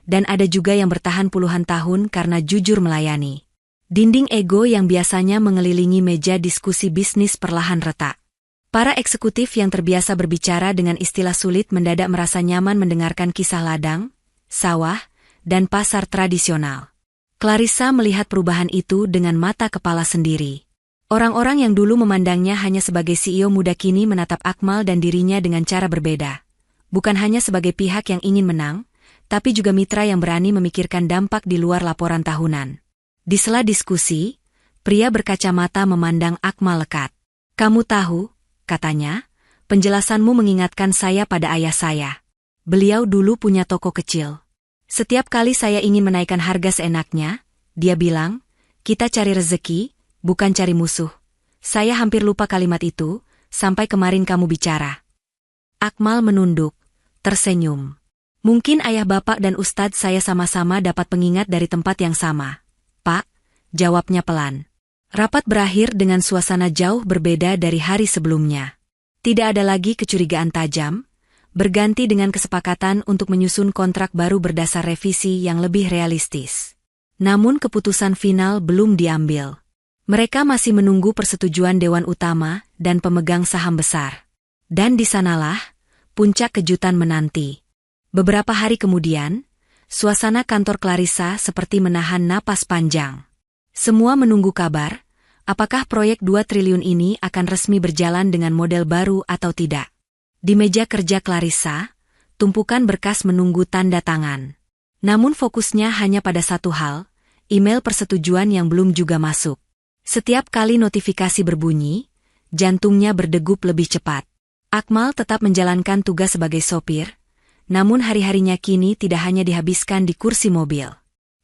dan ada juga yang bertahan puluhan tahun karena jujur melayani. Dinding ego yang biasanya mengelilingi meja diskusi bisnis perlahan retak. Para eksekutif yang terbiasa berbicara dengan istilah sulit mendadak merasa nyaman mendengarkan kisah ladang, sawah, dan pasar tradisional. Clarissa melihat perubahan itu dengan mata kepala sendiri. Orang-orang yang dulu memandangnya hanya sebagai CEO muda kini menatap Akmal dan dirinya dengan cara berbeda. Bukan hanya sebagai pihak yang ingin menang, tapi juga mitra yang berani memikirkan dampak di luar laporan tahunan. Di sela diskusi, Pria berkacamata memandang Akmal lekat. "Kamu tahu," katanya, "penjelasanmu mengingatkan saya pada ayah saya. Beliau dulu punya toko kecil. Setiap kali saya ingin menaikkan harga seenaknya, dia bilang, 'Kita cari rezeki, bukan cari musuh.' Saya hampir lupa kalimat itu, sampai kemarin kamu bicara." Akmal menunduk, tersenyum. "Mungkin ayah bapak dan ustadz saya sama-sama dapat pengingat dari tempat yang sama, Pak," jawabnya pelan. Rapat berakhir dengan suasana jauh berbeda dari hari sebelumnya. Tidak ada lagi kecurigaan tajam, berganti dengan kesepakatan untuk menyusun kontrak baru berdasar revisi yang lebih realistis. Namun keputusan final belum diambil. Mereka masih menunggu persetujuan Dewan Utama dan pemegang saham besar. Dan di sanalah puncak kejutan menanti. Beberapa hari kemudian, suasana kantor Clarissa seperti menahan napas panjang. Semua menunggu kabar, apakah proyek 2 triliun ini akan resmi berjalan dengan model baru atau tidak. Di meja kerja Clarissa, tumpukan berkas menunggu tanda tangan. Namun fokusnya hanya pada satu hal, email persetujuan yang belum juga masuk. Setiap kali notifikasi berbunyi, jantungnya berdegup lebih cepat. Akmal tetap menjalankan tugas sebagai sopir, namun hari-harinya kini tidak hanya dihabiskan di kursi mobil.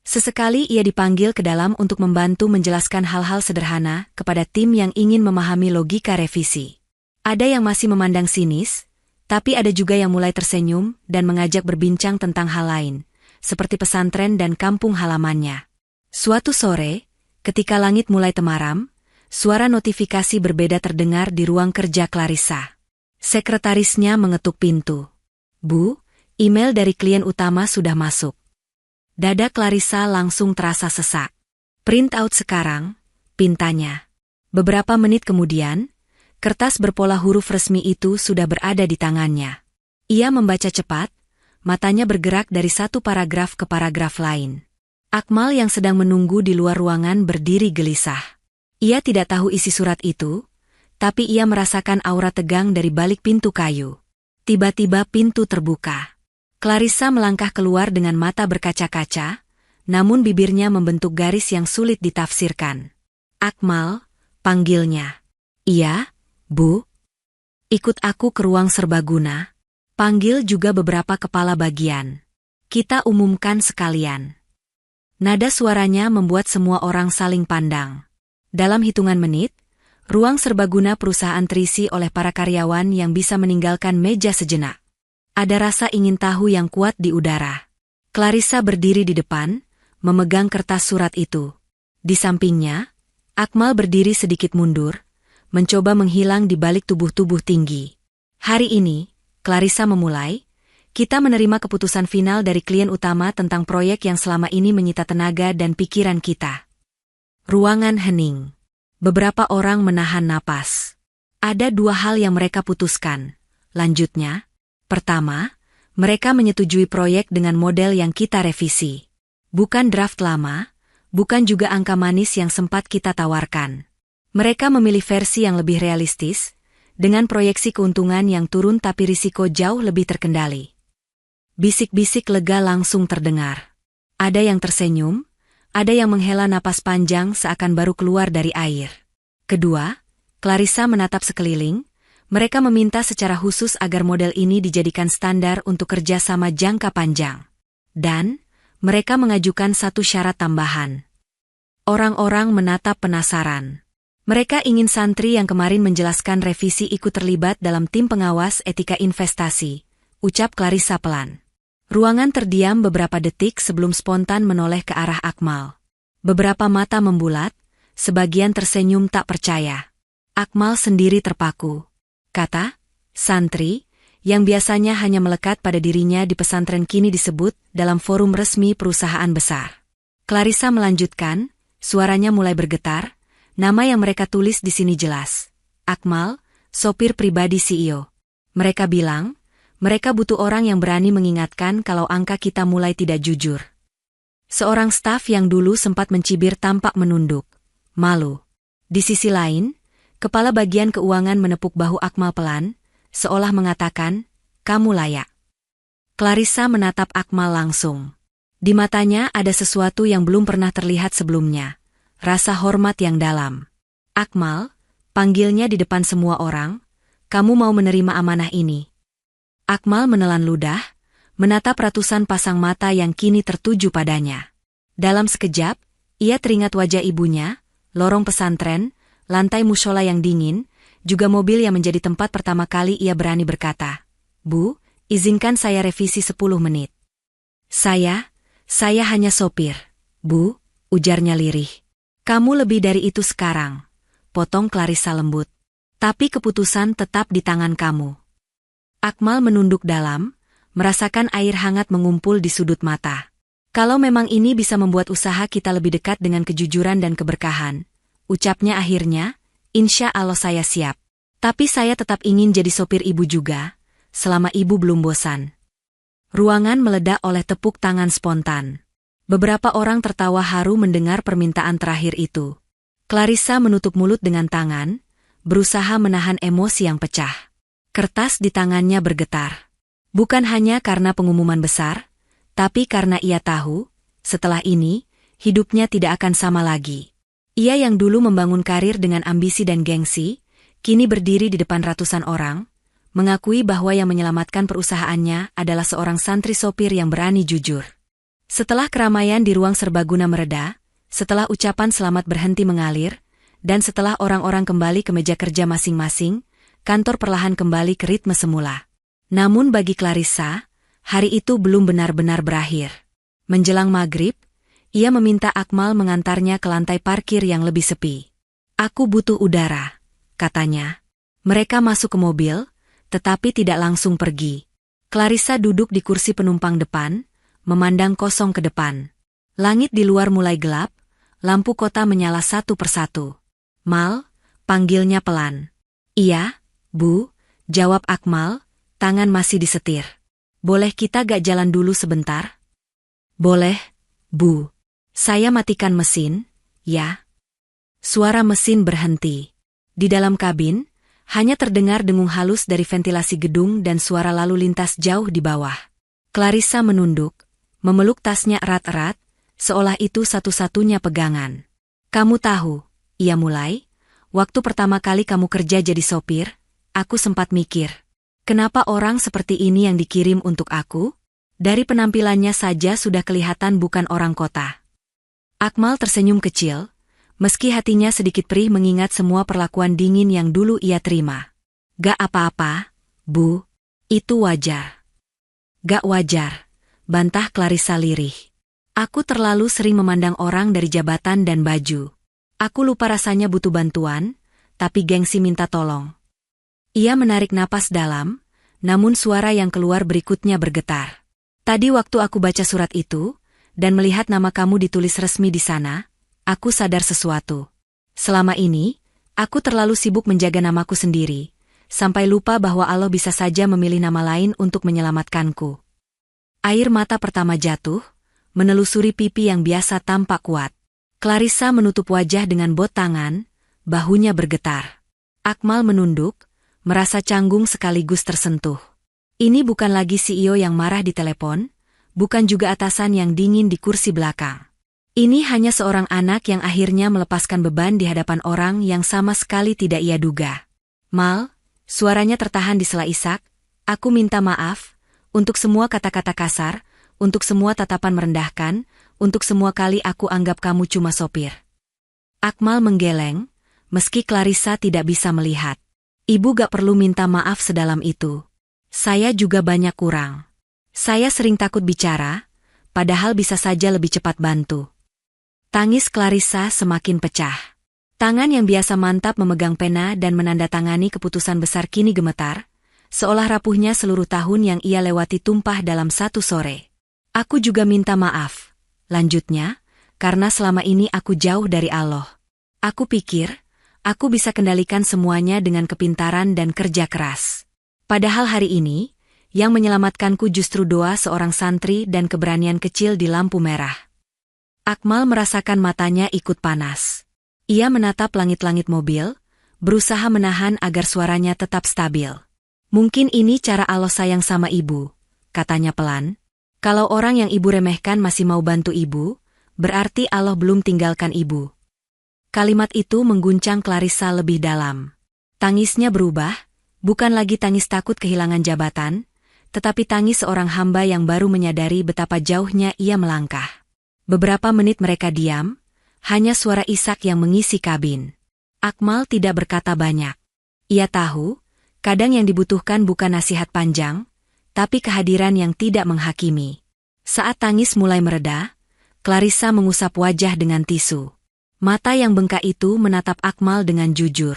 Sesekali ia dipanggil ke dalam untuk membantu menjelaskan hal-hal sederhana kepada tim yang ingin memahami logika revisi. Ada yang masih memandang sinis, tapi ada juga yang mulai tersenyum dan mengajak berbincang tentang hal lain, seperti pesantren dan kampung halamannya. Suatu sore, ketika langit mulai temaram, suara notifikasi berbeda terdengar di ruang kerja Clarissa. Sekretarisnya mengetuk pintu. "Bu, email dari klien utama sudah masuk." Dada Clarissa langsung terasa sesak. "Print out sekarang," pintanya. Beberapa menit kemudian, kertas berpola huruf resmi itu sudah berada di tangannya. Ia membaca cepat, matanya bergerak dari satu paragraf ke paragraf lain. Akmal yang sedang menunggu di luar ruangan berdiri gelisah. Ia tidak tahu isi surat itu, tapi ia merasakan aura tegang dari balik pintu kayu. Tiba-tiba pintu terbuka. Clarissa melangkah keluar dengan mata berkaca-kaca, namun bibirnya membentuk garis yang sulit ditafsirkan. "Akmal," panggilnya. "Iya, Bu." "Ikut aku ke ruang serbaguna." Panggil juga beberapa kepala bagian. "Kita umumkan sekalian." Nada suaranya membuat semua orang saling pandang. Dalam hitungan menit, ruang serbaguna perusahaan terisi oleh para karyawan yang bisa meninggalkan meja sejenak. Ada rasa ingin tahu yang kuat di udara. Clarissa berdiri di depan, memegang kertas surat itu. Di sampingnya, Akmal berdiri sedikit mundur, mencoba menghilang di balik tubuh-tubuh tinggi. "Hari ini," Clarissa memulai, "kita menerima keputusan final dari klien utama tentang proyek yang selama ini menyita tenaga dan pikiran kita." Ruangan hening. Beberapa orang menahan napas. "Ada 2 hal yang mereka putuskan," lanjutnya. "Pertama, mereka menyetujui proyek dengan model yang kita revisi. Bukan draft lama, bukan juga angka manis yang sempat kita tawarkan. Mereka memilih versi yang lebih realistis, dengan proyeksi keuntungan yang turun tapi risiko jauh lebih terkendali." Bisik-bisik lega langsung terdengar. Ada yang tersenyum, ada yang menghela napas panjang seakan baru keluar dari air. Kedua, Clarissa menatap sekeliling. Mereka meminta secara khusus agar model ini dijadikan standar untuk kerja sama jangka panjang. Dan, mereka mengajukan satu syarat tambahan. Orang-orang menatap penasaran. Mereka ingin santri yang kemarin menjelaskan revisi ikut terlibat dalam tim pengawas etika investasi, ucap Clarissa pelan. Ruangan terdiam beberapa detik sebelum spontan menoleh ke arah Akmal. Beberapa mata membulat, sebagian tersenyum tak percaya. Akmal sendiri terpaku. Kata, santri, yang biasanya hanya melekat pada dirinya di pesantren kini disebut dalam forum resmi perusahaan besar. Clarissa melanjutkan, suaranya mulai bergetar, nama yang mereka tulis di sini jelas. Akmal, sopir pribadi CEO. Mereka bilang, mereka butuh orang yang berani mengingatkan kalau angka kita mulai tidak jujur. Seorang staf yang dulu sempat mencibir tampak menunduk, malu. Di sisi lain, kepala bagian keuangan menepuk bahu Akmal pelan, seolah mengatakan, kamu layak. Clarissa menatap Akmal langsung. Di matanya ada sesuatu yang belum pernah terlihat sebelumnya. rasa hormat yang dalam. Akmal, panggilnya di depan semua orang, kamu mau menerima amanah ini? Akmal menelan ludah, menatap ratusan pasang mata yang kini tertuju padanya. Dalam sekejap, ia teringat wajah ibunya, lorong pesantren, lantai mushola yang dingin, juga mobil yang menjadi tempat pertama kali ia berani berkata, "Bu, izinkan saya revisi 10 menit." Saya hanya sopir, Bu, ujarnya lirih. Kamu lebih dari itu sekarang, potong Clarissa lembut. Tapi keputusan tetap di tangan kamu. Akmal menunduk dalam, merasakan air hangat mengumpul di sudut mata. Kalau memang ini bisa membuat usaha kita lebih dekat dengan kejujuran dan keberkahan, ucapnya akhirnya, insya Allah saya siap. Tapi saya tetap ingin jadi sopir ibu juga, selama ibu belum bosan. Ruangan meledak oleh tepuk tangan spontan. Beberapa orang tertawa haru mendengar permintaan terakhir itu. Clarissa menutup mulut dengan tangan, berusaha menahan emosi yang pecah. Kertas di tangannya bergetar. Bukan hanya karena pengumuman besar, tapi karena ia tahu, setelah ini, hidupnya tidak akan sama lagi. Ia yang dulu membangun karir dengan ambisi dan gengsi, kini berdiri di depan ratusan orang, mengakui bahwa yang menyelamatkan perusahaannya adalah seorang santri sopir yang berani jujur. Setelah keramaian di ruang serbaguna mereda, setelah ucapan selamat berhenti mengalir, dan setelah orang-orang kembali ke meja kerja masing-masing, kantor perlahan kembali ke ritme semula. Namun bagi Clarissa, hari itu belum benar-benar berakhir. Menjelang maghrib, ia meminta Akmal mengantarnya ke lantai parkir yang lebih sepi. "Aku butuh udara," katanya. Mereka masuk ke mobil, tetapi tidak langsung pergi. Clarissa duduk di kursi penumpang depan, memandang kosong ke depan. Langit di luar mulai gelap, lampu kota menyala satu persatu. "Mal," panggilnya pelan. "Iya, Bu," jawab Akmal, tangan masih disetir. "Boleh kita gak jalan dulu sebentar?" "Boleh, Bu. Saya matikan mesin, ya." Suara mesin berhenti. Di dalam kabin, hanya terdengar dengung halus dari ventilasi gedung dan suara lalu lintas jauh di bawah. Clarissa menunduk, memeluk tasnya erat-erat, seolah itu satu-satunya pegangan. "Kamu tahu," ia mulai, "waktu pertama kali kamu kerja jadi sopir, aku sempat mikir, kenapa orang seperti ini yang dikirim untuk aku? Dari penampilannya saja sudah kelihatan bukan orang kota." Akmal tersenyum kecil, meski hatinya sedikit perih mengingat semua perlakuan dingin yang dulu ia terima. "Gak apa-apa, Bu. Itu wajar." "Gak wajar," bantah Clarissa lirih. "Aku terlalu sering memandang orang dari jabatan dan baju. Aku lupa rasanya butuh bantuan, tapi gengsi minta tolong." Ia menarik napas dalam, namun suara yang keluar berikutnya bergetar. "Tadi waktu aku baca surat itu, dan melihat nama kamu ditulis resmi di sana, aku sadar sesuatu. Selama ini, aku terlalu sibuk menjaga namaku sendiri, sampai lupa bahwa Allah bisa saja memilih nama lain untuk menyelamatkanku." Air mata pertama jatuh, menelusuri pipi yang biasa tampak kuat. Clarissa menutup wajah dengan bot tangan, bahunya bergetar. Akmal menunduk, merasa canggung sekaligus tersentuh. Ini bukan lagi CEO yang marah di telepon, bukan juga atasan yang dingin di kursi belakang. Ini hanya seorang anak yang akhirnya melepaskan beban di hadapan orang yang sama sekali tidak ia duga. "Mal," suaranya tertahan di sela isak, "aku minta maaf, untuk semua kata-kata kasar, untuk semua tatapan merendahkan, untuk semua kali aku anggap kamu cuma sopir." Akmal menggeleng, meski Clarissa tidak bisa melihat. "Ibu gak perlu minta maaf sedalam itu. Saya juga banyak kurang. Saya sering takut bicara, padahal bisa saja lebih cepat bantu." Tangis Clarissa semakin pecah. Tangan yang biasa mantap memegang pena dan menandatangani keputusan besar kini gemetar, seolah rapuhnya seluruh tahun yang ia lewati tumpah dalam satu sore. "Aku juga minta maaf," lanjutnya, "karena selama ini aku jauh dari Allah. Aku pikir, aku bisa kendalikan semuanya dengan kepintaran dan kerja keras. Padahal hari ini, yang menyelamatkanku justru doa seorang santri dan keberanian kecil di lampu merah." Akmal merasakan matanya ikut panas. Ia menatap langit-langit mobil, berusaha menahan agar suaranya tetap stabil. "Mungkin ini cara Allah sayang sama ibu," katanya pelan. "Kalau orang yang ibu remehkan masih mau bantu ibu, berarti Allah belum tinggalkan ibu." Kalimat itu mengguncang Clarissa lebih dalam. Tangisnya berubah, bukan lagi tangis takut kehilangan jabatan, tetapi tangis seorang hamba yang baru menyadari betapa jauhnya ia melangkah. Beberapa menit mereka diam, hanya suara Ishak yang mengisi kabin. Akmal tidak berkata banyak. Ia tahu, kadang yang dibutuhkan bukan nasihat panjang, tapi kehadiran yang tidak menghakimi. Saat tangis mulai mereda, Clarissa mengusap wajah dengan tisu. Mata yang bengkak itu menatap Akmal dengan jujur.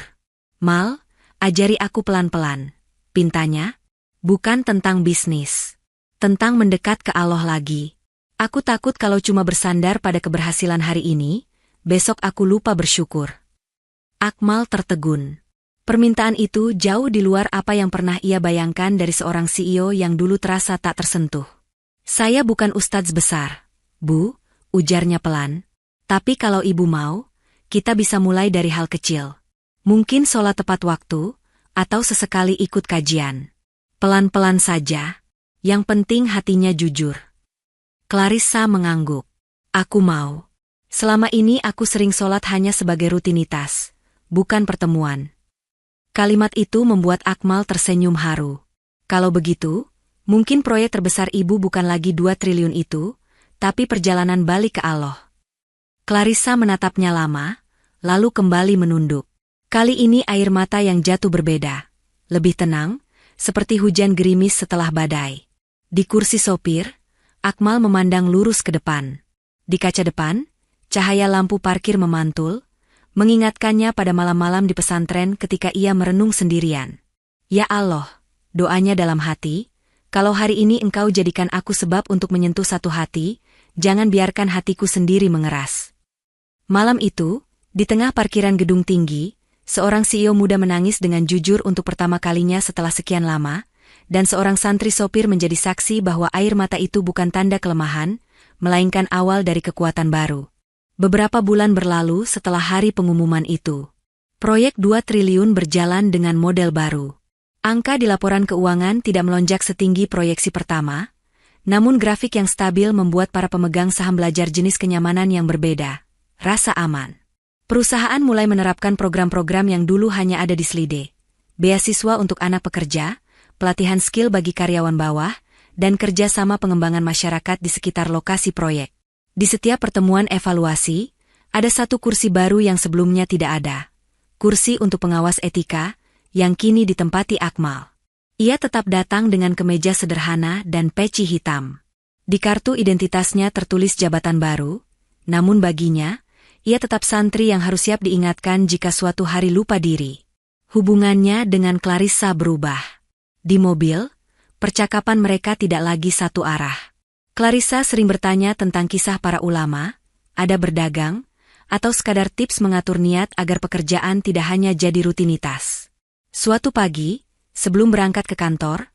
"Mal, ajari aku pelan-pelan," pintanya. "Bukan tentang bisnis. Tentang mendekat ke Allah lagi. Aku takut kalau cuma bersandar pada keberhasilan hari ini, besok aku lupa bersyukur." Akmal tertegun. Permintaan itu jauh di luar apa yang pernah ia bayangkan dari seorang CEO yang dulu terasa tak tersentuh. "Saya bukan ustadz besar, Bu," ujarnya pelan. "Tapi kalau Ibu mau, kita bisa mulai dari hal kecil. Mungkin sholat tepat waktu, atau sesekali ikut kajian. Pelan-pelan saja, yang penting hatinya jujur." Clarissa mengangguk. "Aku mau. Selama ini aku sering sholat hanya sebagai rutinitas, bukan pertemuan." Kalimat itu membuat Akmal tersenyum haru. "Kalau begitu, mungkin proyek terbesar Ibu bukan lagi 2 triliun itu, tapi perjalanan balik ke Allah." Clarissa menatapnya lama, lalu kembali menunduk. Kali ini air mata yang jatuh berbeda. Lebih tenang, seperti hujan gerimis setelah badai. Di kursi sopir, Akmal memandang lurus ke depan. Di kaca depan, cahaya lampu parkir memantul, mengingatkannya pada malam-malam di pesantren ketika ia merenung sendirian. "Ya Allah," doanya dalam hati, "kalau hari ini Engkau jadikan aku sebab untuk menyentuh satu hati, jangan biarkan hatiku sendiri mengeras." Malam itu, di tengah parkiran gedung tinggi, seorang CEO muda menangis dengan jujur untuk pertama kalinya setelah sekian lama, dan seorang santri sopir menjadi saksi bahwa air mata itu bukan tanda kelemahan, melainkan awal dari kekuatan baru. Beberapa bulan berlalu setelah hari pengumuman itu. Proyek 2 triliun berjalan dengan model baru. Angka di laporan keuangan tidak melonjak setinggi proyeksi pertama, namun grafik yang stabil membuat para pemegang saham belajar jenis kenyamanan yang berbeda, rasa aman. Perusahaan mulai menerapkan program-program yang dulu hanya ada di slide. Beasiswa untuk anak pekerja, pelatihan skill bagi karyawan bawah, dan kerjasama pengembangan masyarakat di sekitar lokasi proyek. Di setiap pertemuan evaluasi, ada satu kursi baru yang sebelumnya tidak ada. Kursi untuk pengawas etika, yang kini ditempati Akmal. Ia tetap datang dengan kemeja sederhana dan peci hitam. Di kartu identitasnya tertulis jabatan baru, namun baginya, ia tetap santri yang harus siap diingatkan jika suatu hari lupa diri. Hubungannya dengan Clarissa berubah. Di mobil, percakapan mereka tidak lagi satu arah. Clarissa sering bertanya tentang kisah para ulama, ada berdagang, atau sekadar tips mengatur niat agar pekerjaan tidak hanya jadi rutinitas. Suatu pagi, sebelum berangkat ke kantor,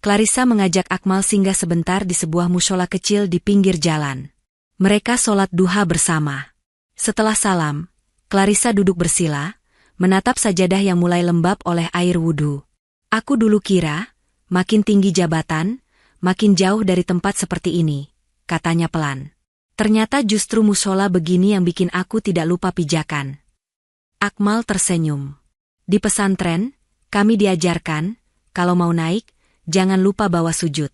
Clarissa mengajak Akmal singgah sebentar di sebuah mushola kecil di pinggir jalan. Mereka sholat duha bersama. Setelah salam, Clarissa duduk bersila, menatap sajadah yang mulai lembab oleh air wudhu. "Aku dulu kira, makin tinggi jabatan, makin jauh dari tempat seperti ini," katanya pelan. "Ternyata justru mushola begini yang bikin aku tidak lupa pijakan." Akmal tersenyum. "Di pesantren, kami diajarkan, kalau mau naik, jangan lupa bawa sujud."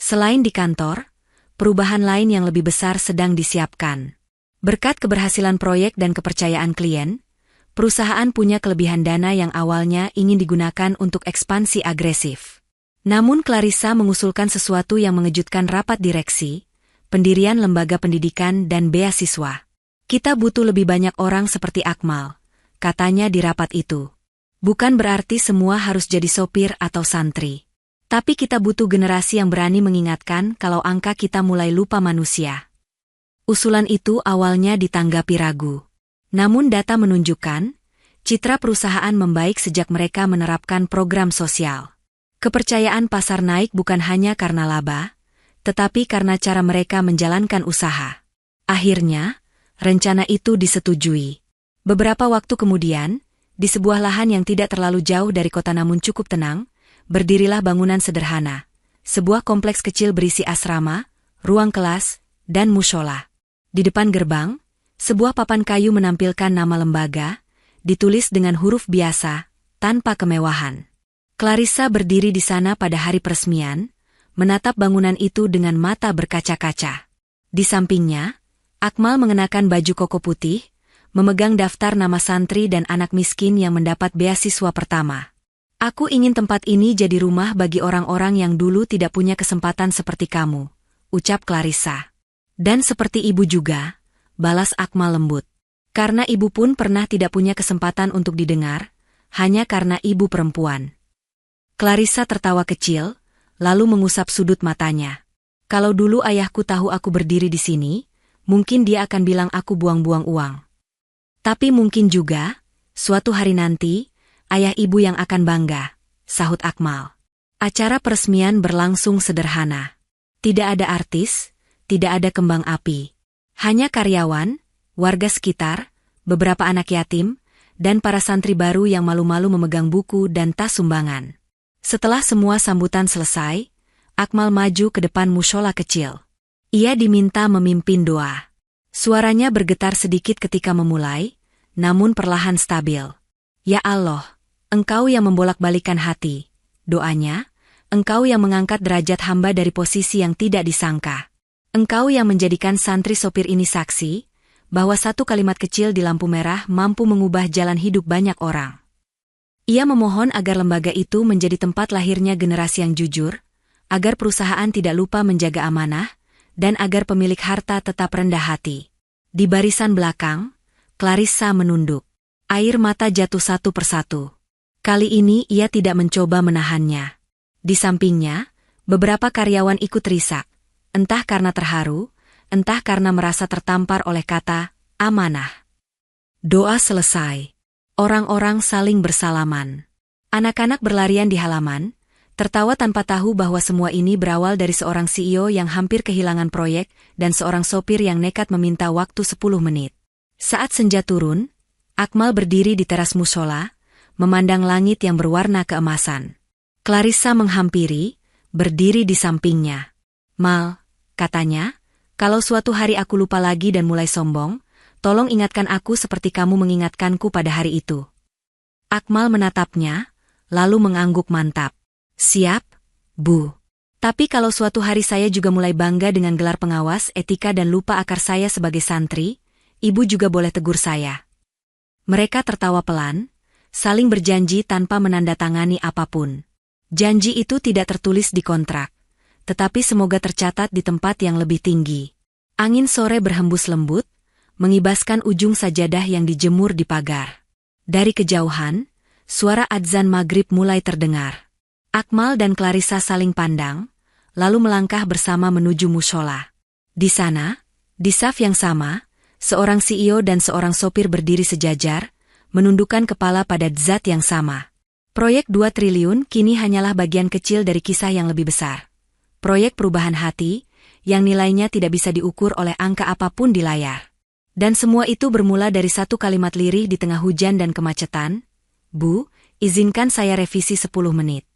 Selain di kantor, perubahan lain yang lebih besar sedang disiapkan. Berkat keberhasilan proyek dan kepercayaan klien, perusahaan punya kelebihan dana yang awalnya ingin digunakan untuk ekspansi agresif. Namun Clarissa mengusulkan sesuatu yang mengejutkan rapat direksi, pendirian lembaga pendidikan dan beasiswa. "Kita butuh lebih banyak orang seperti Akmal," katanya di rapat itu. "Bukan berarti semua harus jadi sopir atau santri. Tapi kita butuh generasi yang berani mengingatkan kalau angka kita mulai lupa manusia." Usulan itu awalnya ditanggapi ragu. Namun data menunjukkan, citra perusahaan membaik sejak mereka menerapkan program sosial. Kepercayaan pasar naik bukan hanya karena laba, tetapi karena cara mereka menjalankan usaha. Akhirnya, rencana itu disetujui. Beberapa waktu kemudian, di sebuah lahan yang tidak terlalu jauh dari kota namun cukup tenang, berdirilah bangunan sederhana. Sebuah kompleks kecil berisi asrama, ruang kelas, dan mushola. Di depan gerbang, Sebuah papan kayu menampilkan nama lembaga, ditulis dengan huruf biasa, tanpa kemewahan. Clarissa berdiri di sana pada hari peresmian, menatap bangunan itu dengan mata berkaca-kaca. Di sampingnya, Akmal mengenakan baju koko putih, memegang daftar nama santri dan anak miskin yang mendapat beasiswa pertama. Aku ingin tempat ini jadi rumah bagi orang-orang yang dulu tidak punya kesempatan seperti kamu, ucap Clarissa. Dan seperti ibu juga, balas Akmal lembut. Karena ibu pun pernah tidak punya kesempatan untuk didengar, hanya karena ibu perempuan. Clarissa tertawa kecil, lalu mengusap sudut matanya. Kalau dulu ayahku tahu aku berdiri di sini, mungkin dia akan bilang aku buang-buang uang. Tapi mungkin juga, suatu hari nanti, ayah ibu yang akan bangga, sahut Akmal. Acara peresmian berlangsung sederhana. Tidak ada artis, tidak ada kembang api. Hanya karyawan, warga sekitar, beberapa anak yatim, dan para santri baru yang malu-malu memegang buku dan tas sumbangan. Setelah semua sambutan selesai, Akmal maju ke depan mushola kecil. Ia diminta memimpin doa. Suaranya bergetar sedikit ketika memulai, namun perlahan stabil. Ya Allah, Engkau yang membolak-balikan hati. Doanya, Engkau yang mengangkat derajat hamba dari posisi yang tidak disangka. Engkau yang menjadikan santri sopir ini saksi, bahwa satu kalimat kecil di lampu merah mampu mengubah jalan hidup banyak orang. Ia memohon agar lembaga itu menjadi tempat lahirnya generasi yang jujur, agar perusahaan tidak lupa menjaga amanah, dan agar pemilik harta tetap rendah hati. Di barisan belakang, Clarissa menunduk. Air mata jatuh satu persatu. Kali ini ia tidak mencoba menahannya. Di sampingnya, beberapa karyawan ikut risak, entah karena terharu, entah karena merasa tertampar oleh kata amanah. Doa selesai. Orang-orang saling bersalaman. Anak-anak berlarian di halaman, tertawa tanpa tahu bahwa semua ini berawal dari seorang CEO yang hampir kehilangan proyek dan seorang sopir yang nekat meminta waktu 10 menit. Saat senja turun, Akmal berdiri di teras mushola, memandang langit yang berwarna keemasan. Clarissa menghampiri, berdiri di sampingnya. Mal, katanya, kalau suatu hari aku lupa lagi dan mulai sombong, tolong ingatkan aku seperti kamu mengingatkanku pada hari itu. Akmal menatapnya, lalu mengangguk mantap. Siap, Bu. Tapi kalau suatu hari saya juga mulai bangga dengan gelar pengawas etika dan lupa akar saya sebagai santri, Ibu juga boleh tegur saya. Mereka tertawa pelan, saling berjanji tanpa menandatangani apapun. Janji itu tidak tertulis di kontrak, tetapi semoga tercatat di tempat yang lebih tinggi. Angin sore berhembus lembut, mengibaskan ujung sajadah yang dijemur di pagar. Dari kejauhan, suara adzan maghrib mulai terdengar. Akmal dan Clarissa saling pandang, lalu melangkah bersama menuju mushola. Di sana, di saf yang sama, seorang CEO dan seorang sopir berdiri sejajar, menundukkan kepala pada zat yang sama. Proyek 2 triliun kini hanyalah bagian kecil dari kisah yang lebih besar. Proyek perubahan hati, yang nilainya tidak bisa diukur oleh angka apapun di layar. Dan semua itu bermula dari satu kalimat lirih di tengah hujan dan kemacetan. Bu, izinkan saya revisi 10 menit.